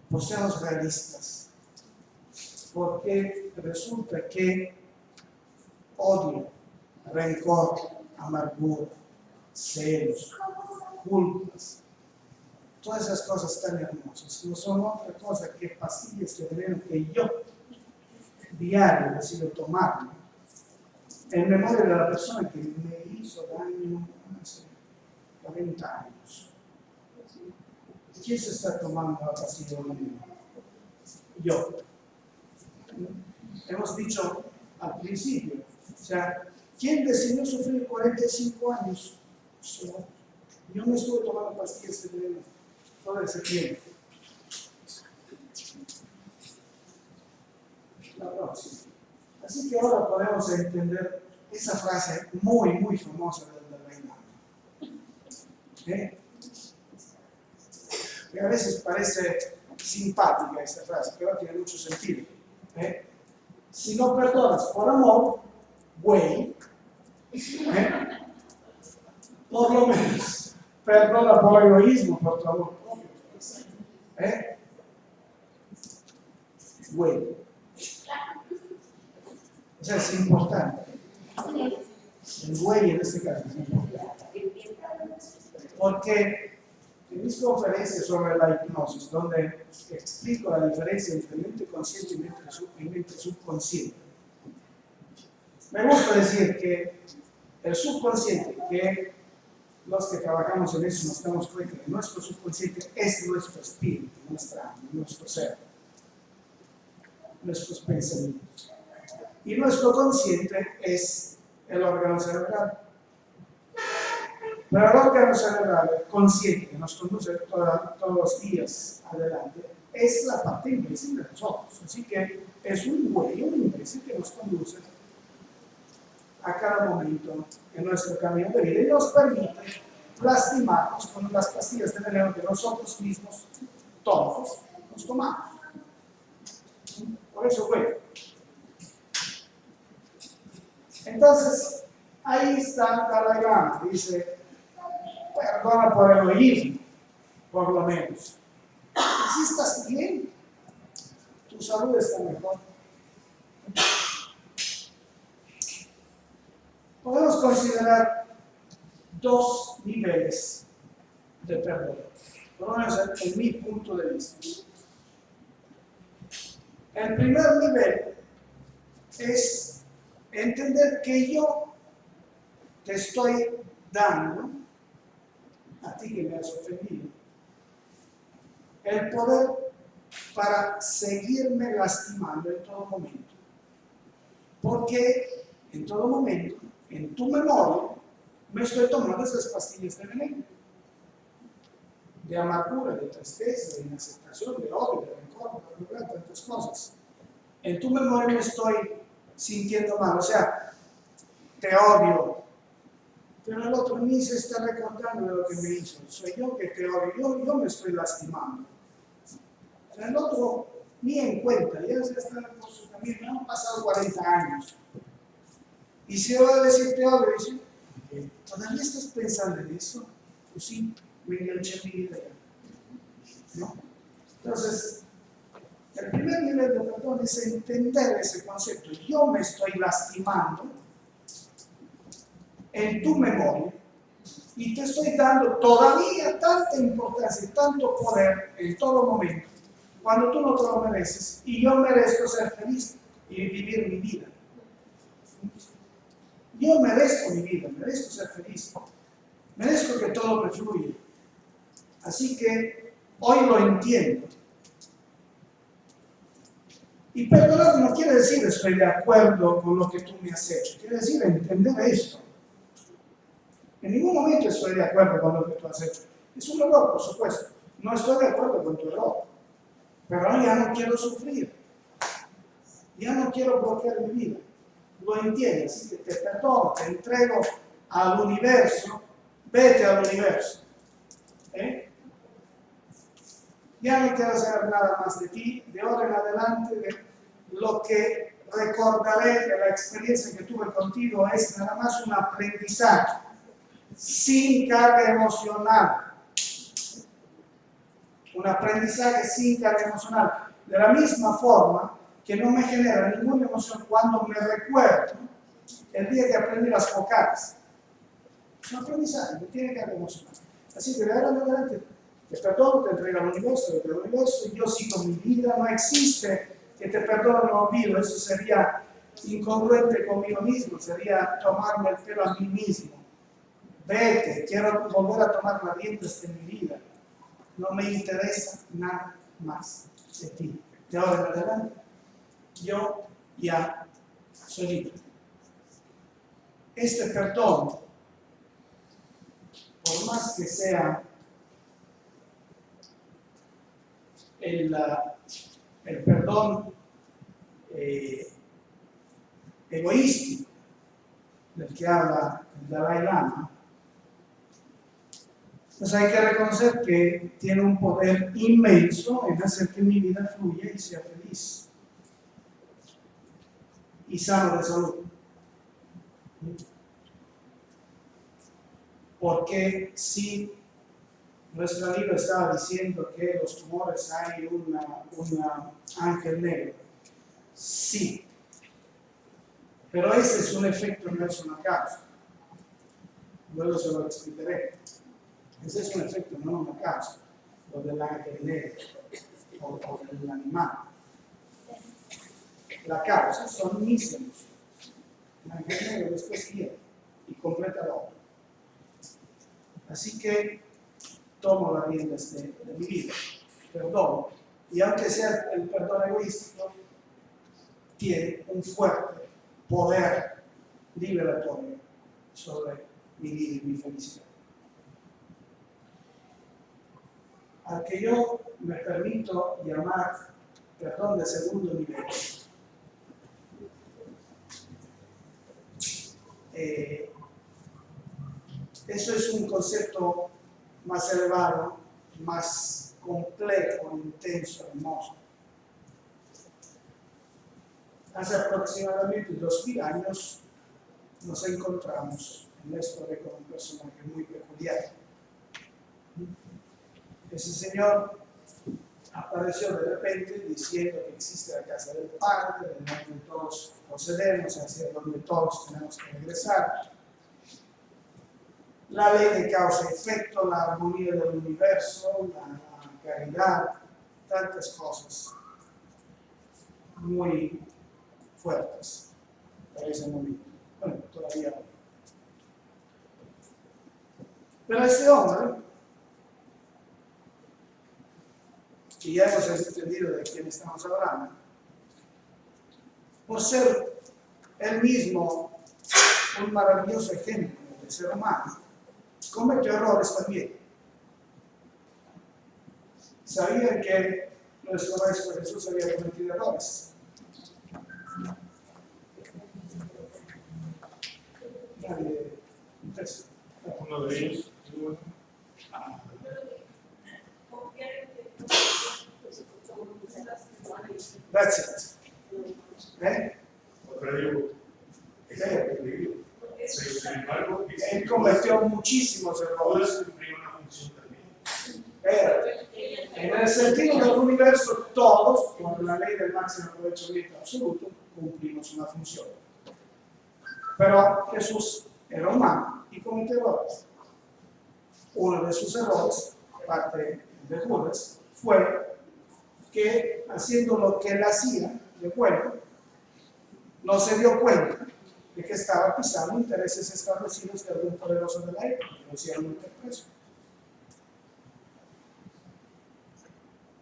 Pues seamos realistas. Porque resulta que odio, rencor, amargura, celos, culpas, todas esas cosas tan hermosas no son otra cosa que pastillas de veneno que yo diario decido tomar en memoria de la persona que me hizo daño hace 40 años. ¿Quién se está tomando la pastilla de veneno? Yo. Hemos dicho al principio, o sea, ¿quién decidió sufrir 45 años? Yo no estuve tomando pastillas de veneno todo ese tiempo. La próxima. Así que ahora podemos entender esa frase muy famosa del Dalai Lama. Que a veces parece simpática esta frase, pero tiene mucho sentido. Si no perdonas por amor, güey, por lo menos perdona por egoísmo, por tu amor propio. Güey. O sea, es importante. El güey en este caso es importante. Porque en mis conferencias sobre la hipnosis, donde explico la diferencia entre mente consciente y mente subconsciente, me gusta decir que el subconsciente, que los que trabajamos en eso nos damos cuenta que nuestro subconsciente es nuestro espíritu, nuestro ser, nuestros pensamientos. Y nuestro consciente es el órgano cerebral. Pero el órgano cerebral, el consciente, que nos conduce todos los días adelante, es la parte imbécil de nosotros. Así que es un güey, un imbécil que nos conduce a cada momento en nuestro camino de vida y nos permite lastimarnos con las pastillas de veneno que nosotros mismos todos nos tomamos. Por eso, güey. Entonces, ahí está Dalai Lama, dice, perdona por egoísmo, por lo menos. Si estás bien, tu salud está mejor. Podemos considerar dos niveles de perdón, por lo menos en mi punto de vista. El primer nivel es entender que yo te estoy dando, a ti que me has ofendido, el poder para seguirme lastimando en todo momento. Porque en todo momento, en tu memoria, me estoy tomando esas pastillas de veneno. De amargura, de tristeza, de inaceptación, de odio, de rencor, de tantas cosas. En tu memoria me estoy sintiendo mal, o sea, te odio, pero el otro ni se está recordando de lo que me hizo. Soy yo que te odio, yo me estoy lastimando. O sea, el otro ni en cuenta, ya se está por su camino, han pasado 40 años. Y si yo voy a decir te odio, dice, ¿todavía estás pensando en eso? Pues sí, me enganché mi vida ya. ¿No? Entonces, El primer nivel de perdón es entender ese concepto. Yo me estoy lastimando en tu memoria y te estoy dando todavía tanta importancia y tanto poder en todo momento, cuando tú no te lo mereces, y yo merezco ser feliz y vivir mi vida. Yo merezco mi vida, merezco ser feliz, merezco que todo me fluya. Así que hoy lo entiendo. Y perdonar no quiere decir estoy de acuerdo con lo que tú me has hecho, quiere decir entender esto. En ningún momento estoy de acuerdo con lo que tú has hecho. Es un error, por supuesto. No estoy de acuerdo con tu error. Pero ya no quiero sufrir. Ya no quiero bloquear mi vida. Lo entiendes, así que te perdono, te entrego al universo. Vete al universo. Ya no quiero saber nada más de ti. De ahora en adelante, lo que recordaré de la experiencia que tuve contigo es nada más un aprendizaje. Sin carga emocional. Un aprendizaje sin carga emocional. De la misma forma que no me genera ninguna emoción cuando me recuerdo el día que aprendí las focadas. Es un aprendizaje, no tiene carga emocional. Así que de ahora en adelante te perdono, te entrego al universo, y yo sigo mi vida. No existe que te perdono, no olvido. Eso sería incongruente conmigo mismo, sería tomarme el pelo a mí mismo. Vete, quiero volver a tomar las riendas de mi vida. No me interesa nada más de ti. De ahora en adelante, yo ya soy libre. Este perdón, por más que sea el perdón egoísta del que habla el Dalai Lama, pues hay que reconocer que tiene un poder inmenso en hacer que mi vida fluya y sea feliz y sano de salud. Porque si nuestro libro estaba diciendo que los tumores hay un ángel negro, sí, pero ese es un efecto, no es una causa. Luego se lo explicaré. Ese es un efecto, no una causa, lo del ángel negro o del animal. La causa son mis emociones. El ángel negro después quiere y completa la obra. Así que tomo las riendas de mi vida, perdono, y aunque sea el perdón egoístico, tiene un fuerte poder liberatorio sobre mi vida y mi felicidad. Al que yo me permito llamar perdón de segundo nivel, eso es un concepto más elevado, más complejo, intenso, hermoso. Hace aproximadamente 2000 años nos encontramos en la historia con un personaje muy peculiar. Ese señor apareció de repente diciendo que existe la casa del Padre, de donde todos procedemos, hacia donde todos tenemos que regresar. La ley de causa y efecto, la armonía del universo, la caridad, tantas cosas muy fuertes para ese momento. Bueno, todavía no. Pero este hombre, que ya hemos entendido de quién estamos hablando, por ser él mismo un maravilloso ejemplo de ser humano, cometió errores también. ¿Sabían que nuestro Maestro Jesús había cometido errores? Nadie contesta. Uno de ellos. That's it. Otra digo, sin embargo, Él cometió muchísimos errores. cumplió una función también. Pero En el sentido del universo, todos, con la ley del máximo aprovechamiento absoluto, cumplimos una función. Pero Jesús era humano y cometió errores. Uno de sus errores, parte de Judas, fue que haciendo lo que él hacía de bueno, no se dio cuenta de que estaba pisando intereses establecidos de algún poderoso de la época, que lo hicieron meter preso.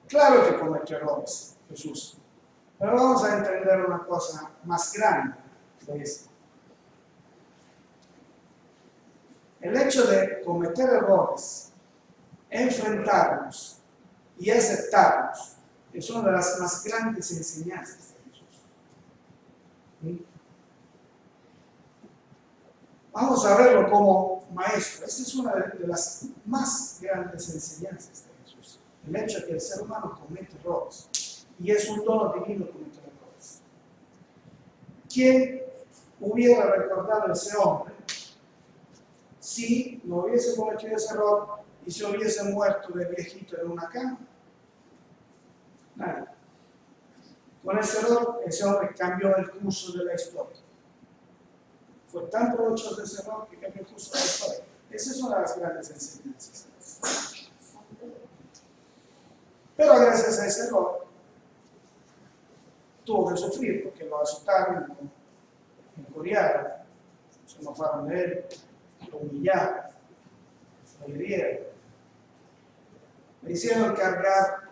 Claro que cometió errores Jesús, pero vamos a entender una cosa más grande de esto. El hecho de cometer errores, enfrentarnos y aceptarnos es una de las más grandes enseñanzas de Jesús. ¿Sí? Vamos a verlo como maestro. Esta es una de las más grandes enseñanzas de Jesús. El hecho de que el ser humano comete errores. Y es un don divino cometer errores. ¿Quién hubiera recordado a ese hombre si no hubiese cometido ese error y se hubiese muerto de viejito en una cama? Nadie. Con ese error, ese hombre cambió el curso de la historia. Fue tan provechoso ese error que cambió el curso de la historia. Esa es una de las grandes enseñanzas. Pero gracias a ese error, tuvo que sufrir porque lo azotaron, lo injuriaron, se enojaron de él, lo humillaron, lo hirieron. Le hicieron cargar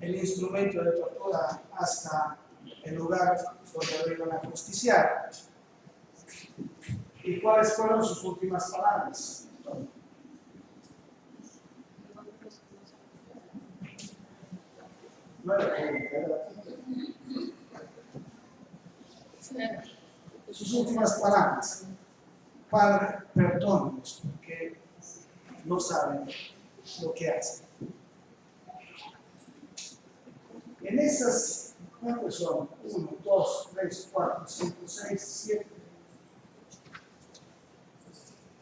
el instrumento de tortura hasta el lugar donde lo iban a justiciar. ¿Y cuáles fueron sus últimas palabras? No era sus últimas palabras: Padre, perdónanos porque no saben lo que hacen. En esas, ¿cuántos son? 1, 2, 3, 4, 5, 6, 7,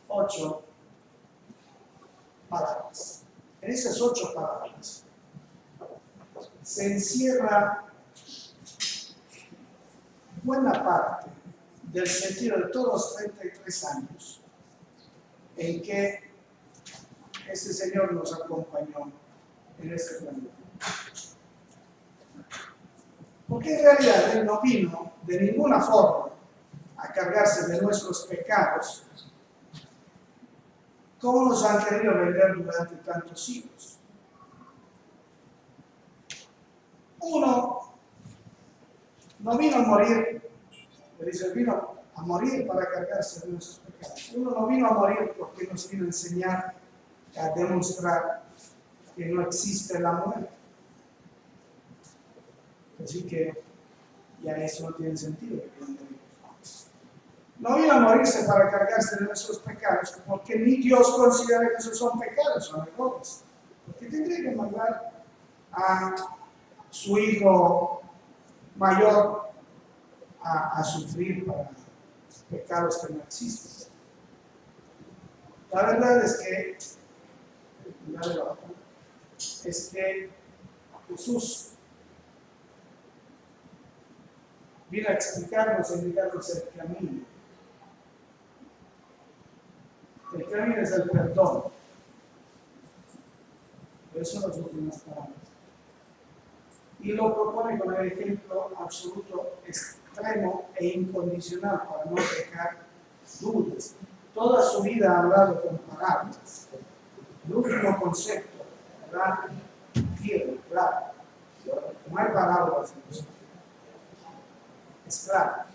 8 palabras. En esas 8 palabras se encierra buena parte del sentido de todos los 33 años en que este Señor nos acompañó en este planeta. Porque en realidad Él no vino de ninguna forma a cargarse de nuestros pecados como nos han querido vender durante tantos siglos. Uno no vino a morir, le dice, vino a morir para cargarse de nuestros pecados. Uno no vino a morir porque nos vino a enseñar, a demostrar que no existe la muerte. Así que ya eso no tiene sentido. No vino a morirse para cargarse de nuestros pecados, porque ni Dios considera que esos son pecados, son errores. Porque tendría que mandar a su hijo mayor a sufrir para pecados que no existen. La verdad es que Jesús vino a explicarnos, a indicarnos el camino. El camino es el perdón. Por eso las últimas palabras. Y lo propone con el ejemplo absoluto, extremo e incondicional para no dejar dudas. Toda su vida ha hablado con parábolas. El último concepto, ¿verdad? Firme, claro. No hay parábolas en nosotros. Es claro.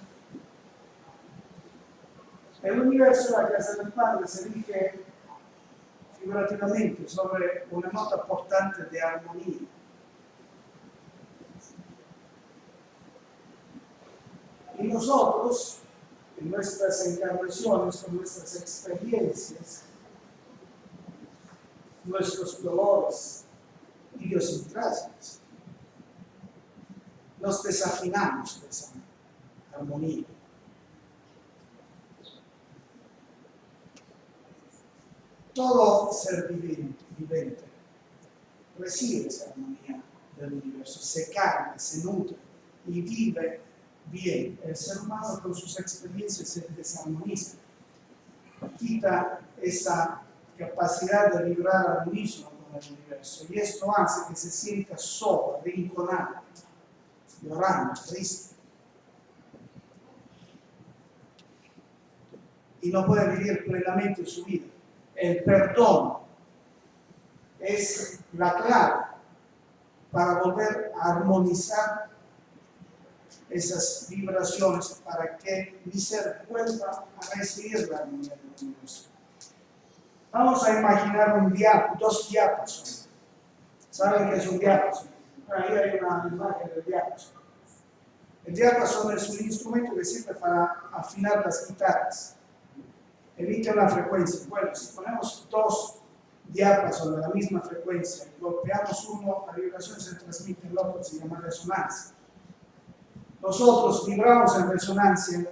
El universo, la casa del Padre, se rige figurativamente sobre una nota portante de armonía. Y nosotros, en nuestras encarnaciones, con nuestras experiencias, nuestros dolores, idiosincrasias, nos desafinamos de esa armonía. Todo ser vivente recibe esa armonía del universo, se carga, se nutre y vive bien. El ser humano con sus experiencias se desarmoniza, quita esa capacidad de vibrar al unísono con el universo, y esto hace que se sienta solo, arrinconado, llorando, triste, y no puede vivir plenamente su vida. El perdón es la clave para volver a armonizar esas vibraciones, para que mi ser vuelva a recibir la armonía del universo. Vamos a imaginar dos diápasonos. ¿Saben qué es un diápasono? Ahí hay una imagen del diápasono. El diápasono es un instrumento que sirve para afinar las guitarras. Emite una frecuencia. Bueno, si ponemos dos diápasonos de la misma frecuencia y golpeamos uno, la vibración se transmite, el otro se llama resonancia. Nosotros vibramos en resonancia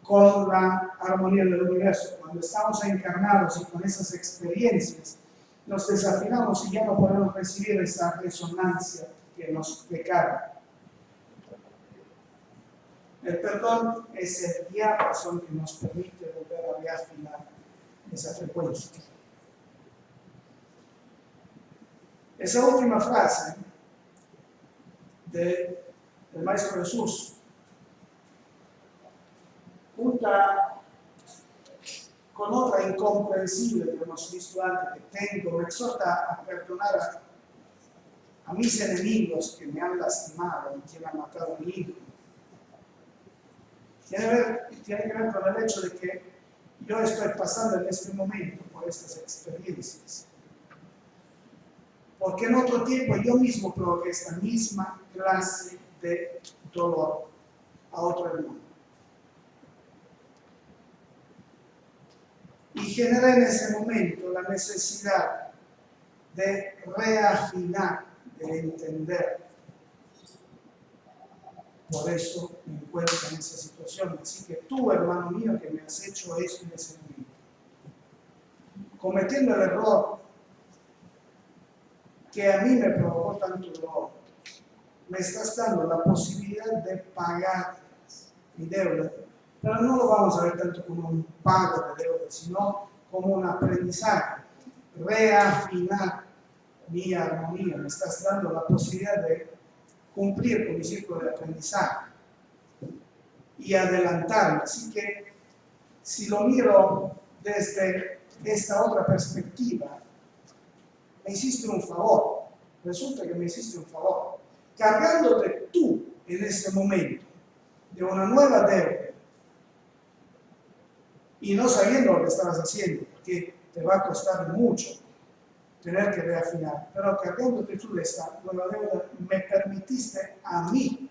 con la armonía del universo. Cuando estamos encarnados y con esas experiencias, nos desafinamos y ya no podemos recibir esa resonancia que nos recarga. El perdón es el diapasón que nos permite volver a reafinar esa frecuencia. Esa última frase del Maestro Jesús, junta con otra incomprensible que hemos visto antes, que tengo, me exhorta a perdonar a mis enemigos que me han lastimado y quien ha matado a mi hijo. Tiene que ver con el hecho de que yo estoy pasando en este momento por estas experiencias. Porque en otro tiempo yo mismo provoqué esta misma clase de dolor a otro hermano. Y generé en ese momento la necesidad de reafinar, de entender. Por eso me encuentro en esa situación. Así que tú, hermano mío, que me has hecho esto en ese momento, cometiendo el error que a mí me provocó tanto dolor, me estás dando la posibilidad de pagar mi deuda, pero no lo vamos a ver tanto como un pago de deuda, sino como un aprendizaje, reafinar mi armonía. Me estás dando la posibilidad de cumplir con mi ciclo de aprendizaje y adelantarme. Así que si lo miro desde esta otra perspectiva, me hiciste un favor. Resulta que me hiciste un favor, cargándote tú en este momento de una nueva deuda y no sabiendo lo que estabas haciendo, porque te va a costar mucho tener que reafinar, pero cargándote tú de esta nueva deuda, me permitiste a mí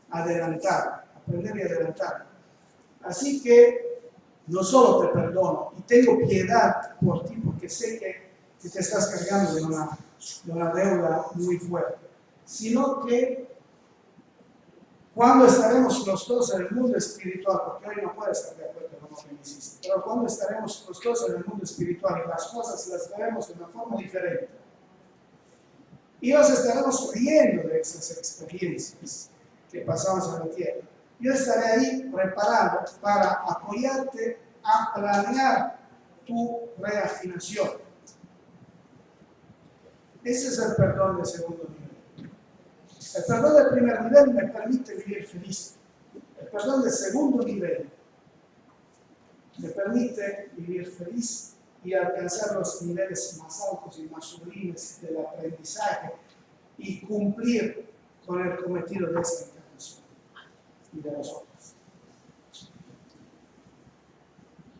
adelantar, aprender y adelantar. Así que no solo te perdono y tengo piedad por ti, porque sé que te estás cargando de una deuda muy fuerte, sino que cuando estaremos los dos en el mundo espiritual, porque hoy no puedo estar de acuerdo con lo que me hiciste, pero cuando estaremos los dos en el mundo espiritual y las cosas las veremos de una forma diferente, y nos estaremos riendo de esas experiencias que pasamos en la tierra, yo estaré ahí preparado para apoyarte a planear tu reafinación. Ese es el perdón de segundo nivel. El perdón del primer nivel me permite vivir feliz. El perdón del segundo nivel me permite vivir feliz y alcanzar los niveles más altos y más sublimes del aprendizaje y cumplir con el cometido de esta encarnación y de las otras.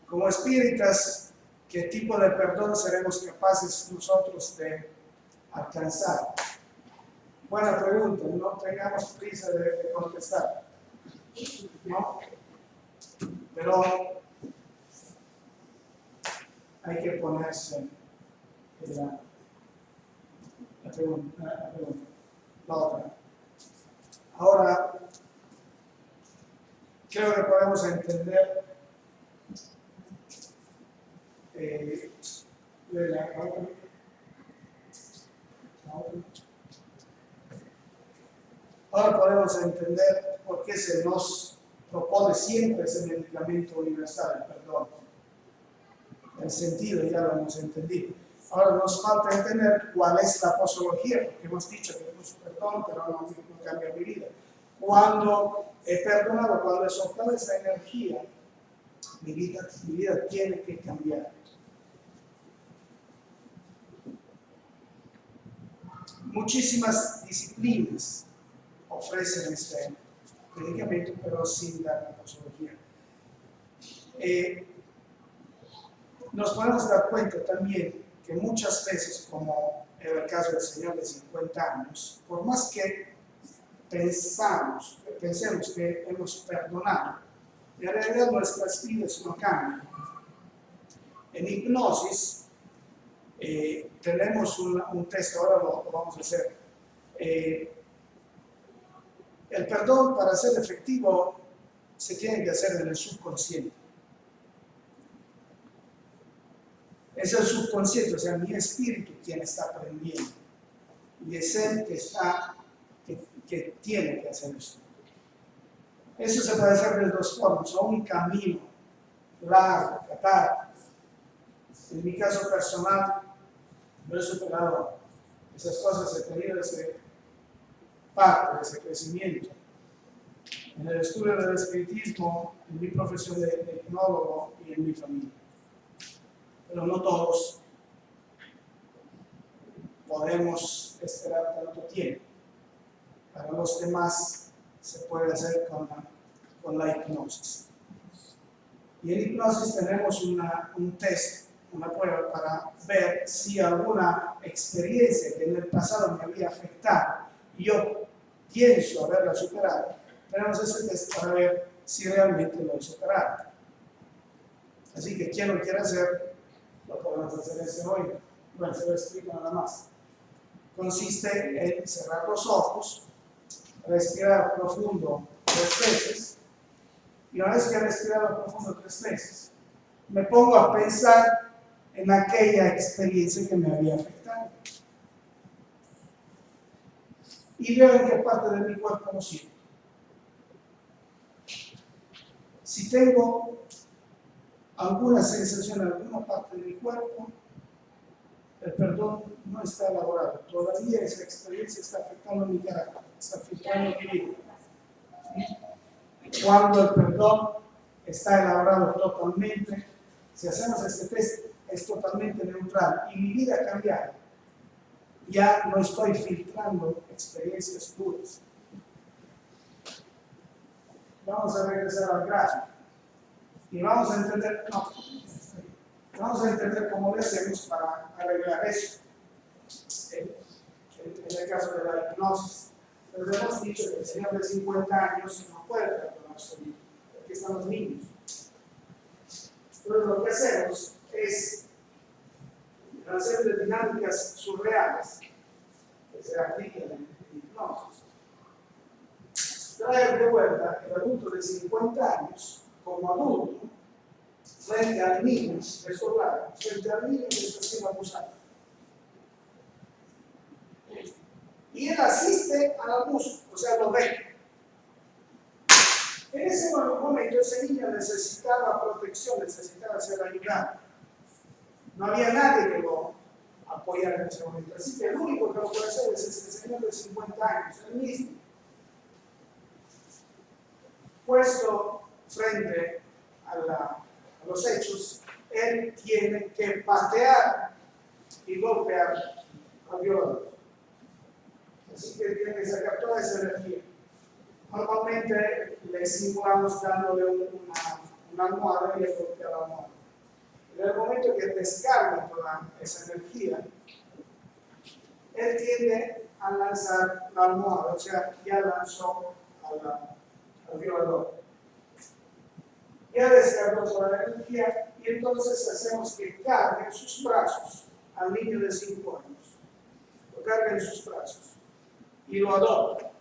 Como espíritas, ¿qué tipo de perdón seremos capaces nosotros de alcanzar? Buena pregunta, no tengamos prisa de contestar, ¿no? Pero hay que ponerse la pregunta, la otra. Ahora, creo que podemos entender Ahora podemos entender por qué se nos propone siempre ese medicamento universal, el perdón. El sentido ya lo hemos entendido. Ahora nos falta entender cuál es la posología, porque hemos dicho que es perdón, pero no cambia mi vida. Cuando he perdonado, cuando he soltado esa energía, mi vida tiene que cambiar. Muchísimas disciplinas ofrecen este medicamento, pero sin dar la posología. Nos podemos dar cuenta también que muchas veces, como en el caso del señor de 50 años, por más que pensemos que hemos perdonado, en realidad nuestras vidas no cambian. En hipnosis tenemos un texto, ahora lo vamos a hacer. El perdón, para ser efectivo, se tiene que hacer en el subconsciente. Es el subconsciente, o sea, mi espíritu quien está aprendiendo. Y es él que tiene que hacer esto. Eso se puede hacer de dos formas, o un camino largo, catártico. En mi caso personal, yo he superado esas cosas, he tenido parte de ese crecimiento. En el estudio del espiritismo, en mi profesión de hipnólogo y en mi familia. Pero no todos podemos esperar tanto tiempo. Para los demás se puede hacer con la hipnosis. Y en hipnosis tenemos un test, una prueba para ver si alguna experiencia que en el pasado me había afectado y yo pienso haberla superado, tenemos ese test para ver si realmente lo he superado. Así que quien lo quiera hacer, lo podemos hacer hoy. Bueno, se lo explico nada más. Consiste en cerrar los ojos, respirar profundo 3 veces, y una vez que he respirado profundo 3 veces, me pongo a pensar en aquella experiencia que me había afectado. Y veo en qué parte de mi cuerpo lo siento. Si tengo alguna sensación en alguna parte de mi cuerpo, el perdón no está elaborado. Todavía esa experiencia está afectando mi carácter, está afectando mi vida. Cuando el perdón está elaborado totalmente, si hacemos este test, es totalmente neutral y mi vida ha cambiado. Ya no estoy filtrando experiencias duras. Vamos a regresar al gráfico y vamos a entender, vamos a entender cómo le hacemos para arreglar eso. En el caso de la hipnosis, les hemos dicho que el señor de 50 años no puede perdonar su vida, porque están los niños. Entonces lo que hacemos es hacer de dinámicas surreales que se aplican en hipnosis. Traer de vuelta el adulto de 50 años como adulto frente al niño desdoblado, frente al niño que está siendo abusado. Y él asiste al abuso, o sea, lo ve. En ese momento ese niño necesitaba protección, necesitaba ser ayudado. No había nadie que lo apoyara en ese momento. Así que el único que lo puede hacer es este señor de 50 años, el mismo. Puesto frente a los hechos, él tiene que patear y golpear al violador. Así que tiene que sacar toda esa energía. Normalmente le simulamos dándole una almohada y le golpea la almohada. En el momento que descarga toda esa energía, él tiende a lanzar la almohada, o sea, ya lanzó al violador. Ya descargó toda la energía y entonces hacemos que cargue en sus brazos al niño de 5 años. Lo carga en sus brazos y lo adopta.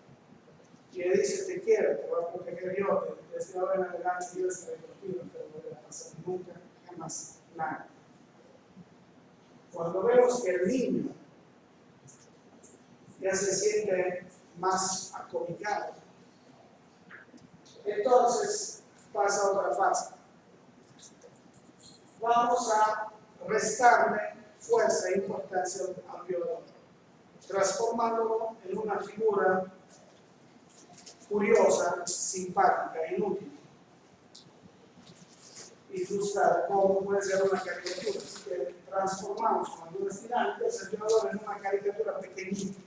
Y le dice: te quiero, te voy a proteger yo, desde ahora en adelante yo estaré contigo, no te voy a pasar nunca, jamás, nada. Cuando vemos que el niño ya se siente más acobijado. Entonces pasa otra fase. Vamos a restarle fuerza e importancia al violador, transformándolo en una figura curiosa, simpática, inútil y frustrada, como puede ser una caricatura. Así que transformamos con algunas dinámicas el violador en una caricatura pequeñita.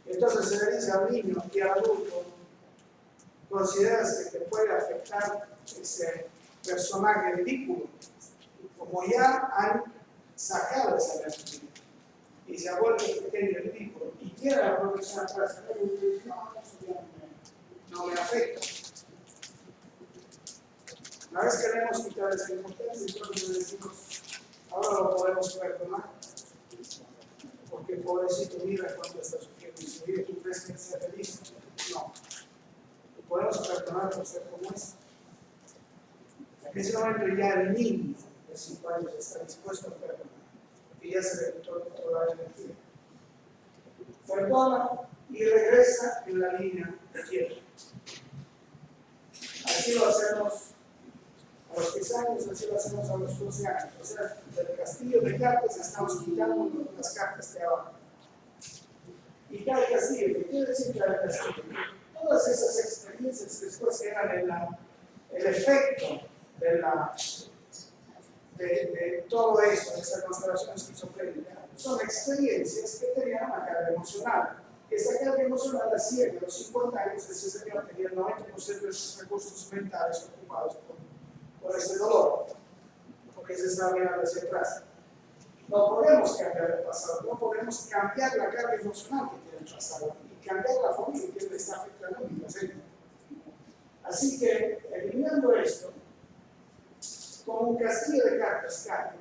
Entonces se le dice al niño y al adulto: ¿consideras que te puede afectar ese personaje ridículo? Como ya han sacado esa energía y se ha vuelto pequeño y ridículo y quiere aprovechar atrás, no, eso ya no me afecta. Una vez que le hemos quitado esa importancia, entonces le decimos: ahora lo podemos perdonar, porque pobrecito, mira cuánto está sufriendo y su vida, ¿tú crees que sea feliz? No. Lo podemos perdonar por ser como es. En ese momento ya el niño de 5 años está dispuesto a perdonar, porque ya se le quitó toda la energía. Perdona y regresa en la línea de quiebre. Así lo hacemos a los 10 años, así lo hacemos a los 12 años. O sea, del castillo de cartas estamos quitando las cartas de abajo. Y cada castillo, ¿qué quiere decir cada castillo? Todas esas experiencias después eran el efecto de todo esto, de esta constelación esquizofrénica, son experiencias que tenían una carga emocional. Esta carga emocional la hacía que a los 50 años ese señor tenía el 90% de sus recursos mentales ocupados por ese dolor, porque se está mirando hacia atrás. No podemos cambiar el pasado, no podemos cambiar la carga emocional que tiene el pasado y cambiar la familia que le está afectando en el presente. Así que, eliminando esto, como un castillo de cartas cae,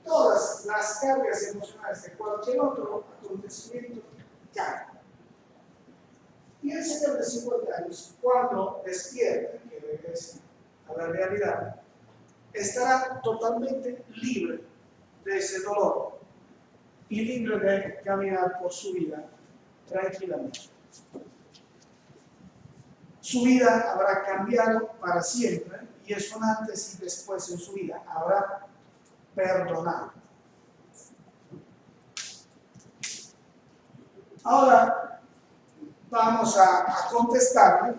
todas las cargas emocionales de cualquier otro acontecimiento caen. Y el señor de 50 años, cuando despierta, que regresa a la realidad, estará totalmente libre de ese dolor y libre de caminar por su vida tranquilamente. Su vida habrá cambiado para siempre y es un antes y después en su vida. Habrá perdonado. Ahora vamos a contestarle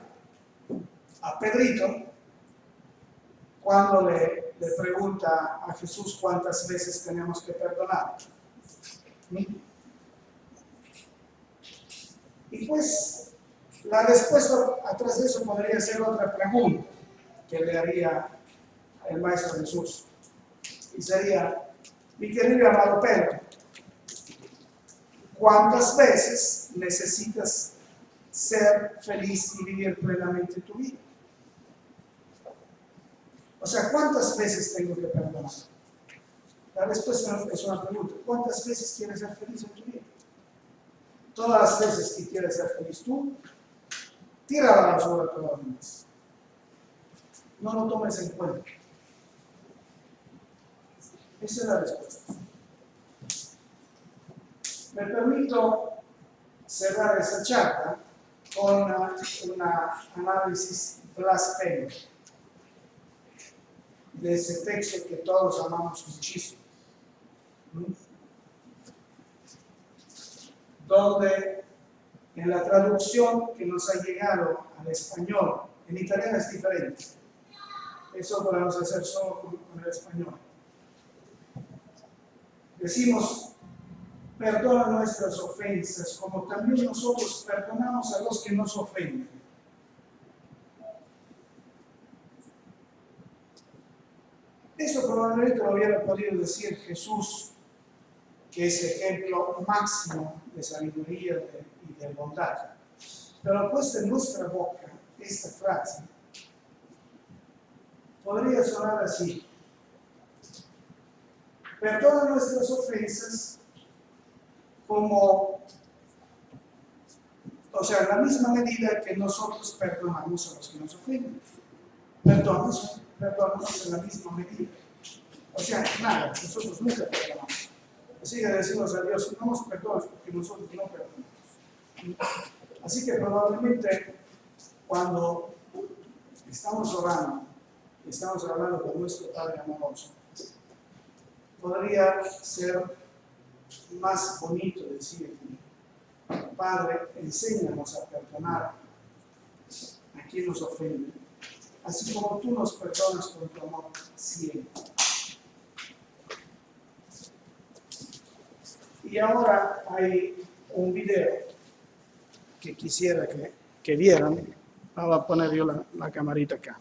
a Pedrito cuando le pregunta a Jesús cuántas veces tenemos que perdonar. Y pues la respuesta atrás de eso podría ser otra pregunta que le haría el Maestro Jesús. Y sería: mi querido y amado Pedro, ¿cuántas veces necesitas ser feliz y vivir plenamente tu vida? O sea, ¿cuántas veces tengo que perdonar? La respuesta es una pregunta. ¿Cuántas veces quieres ser feliz en tu vida? Todas las veces que quieres ser feliz tú, tira la basura todas las veces. No lo tomes en cuenta. Esa es la respuesta. Me permito cerrar esa charla con un análisis blasfemo de ese texto que todos amamos muchísimo, donde en la traducción que nos ha llegado al español, en italiano es diferente, eso podemos hacer solo con el español. Decimos: perdona nuestras ofensas, como también nosotros perdonamos a los que nos ofenden. Esto probablemente lo hubiera podido decir Jesús, que es ejemplo máximo de sabiduría y de bondad. Pero puesta en nuestra boca, esta frase podría sonar así: perdona nuestras ofensas como, o sea, en la misma medida que nosotros perdonamos a los que nos ofenden. Perdonamos en la misma medida. O sea, nada, nosotros nunca perdonamos. Así que decimos a Dios, no nos perdones porque nosotros no perdonamos. Así que probablemente cuando estamos orando, estamos hablando con nuestro Padre amoroso, podría ser más bonito decir, Padre, enséñanos a perdonar a quien nos ofende, así como tú nos perdonas con tu amor siempre. Y ahora hay un video que quisiera que vieran. Voy a poner yo la camarita acá.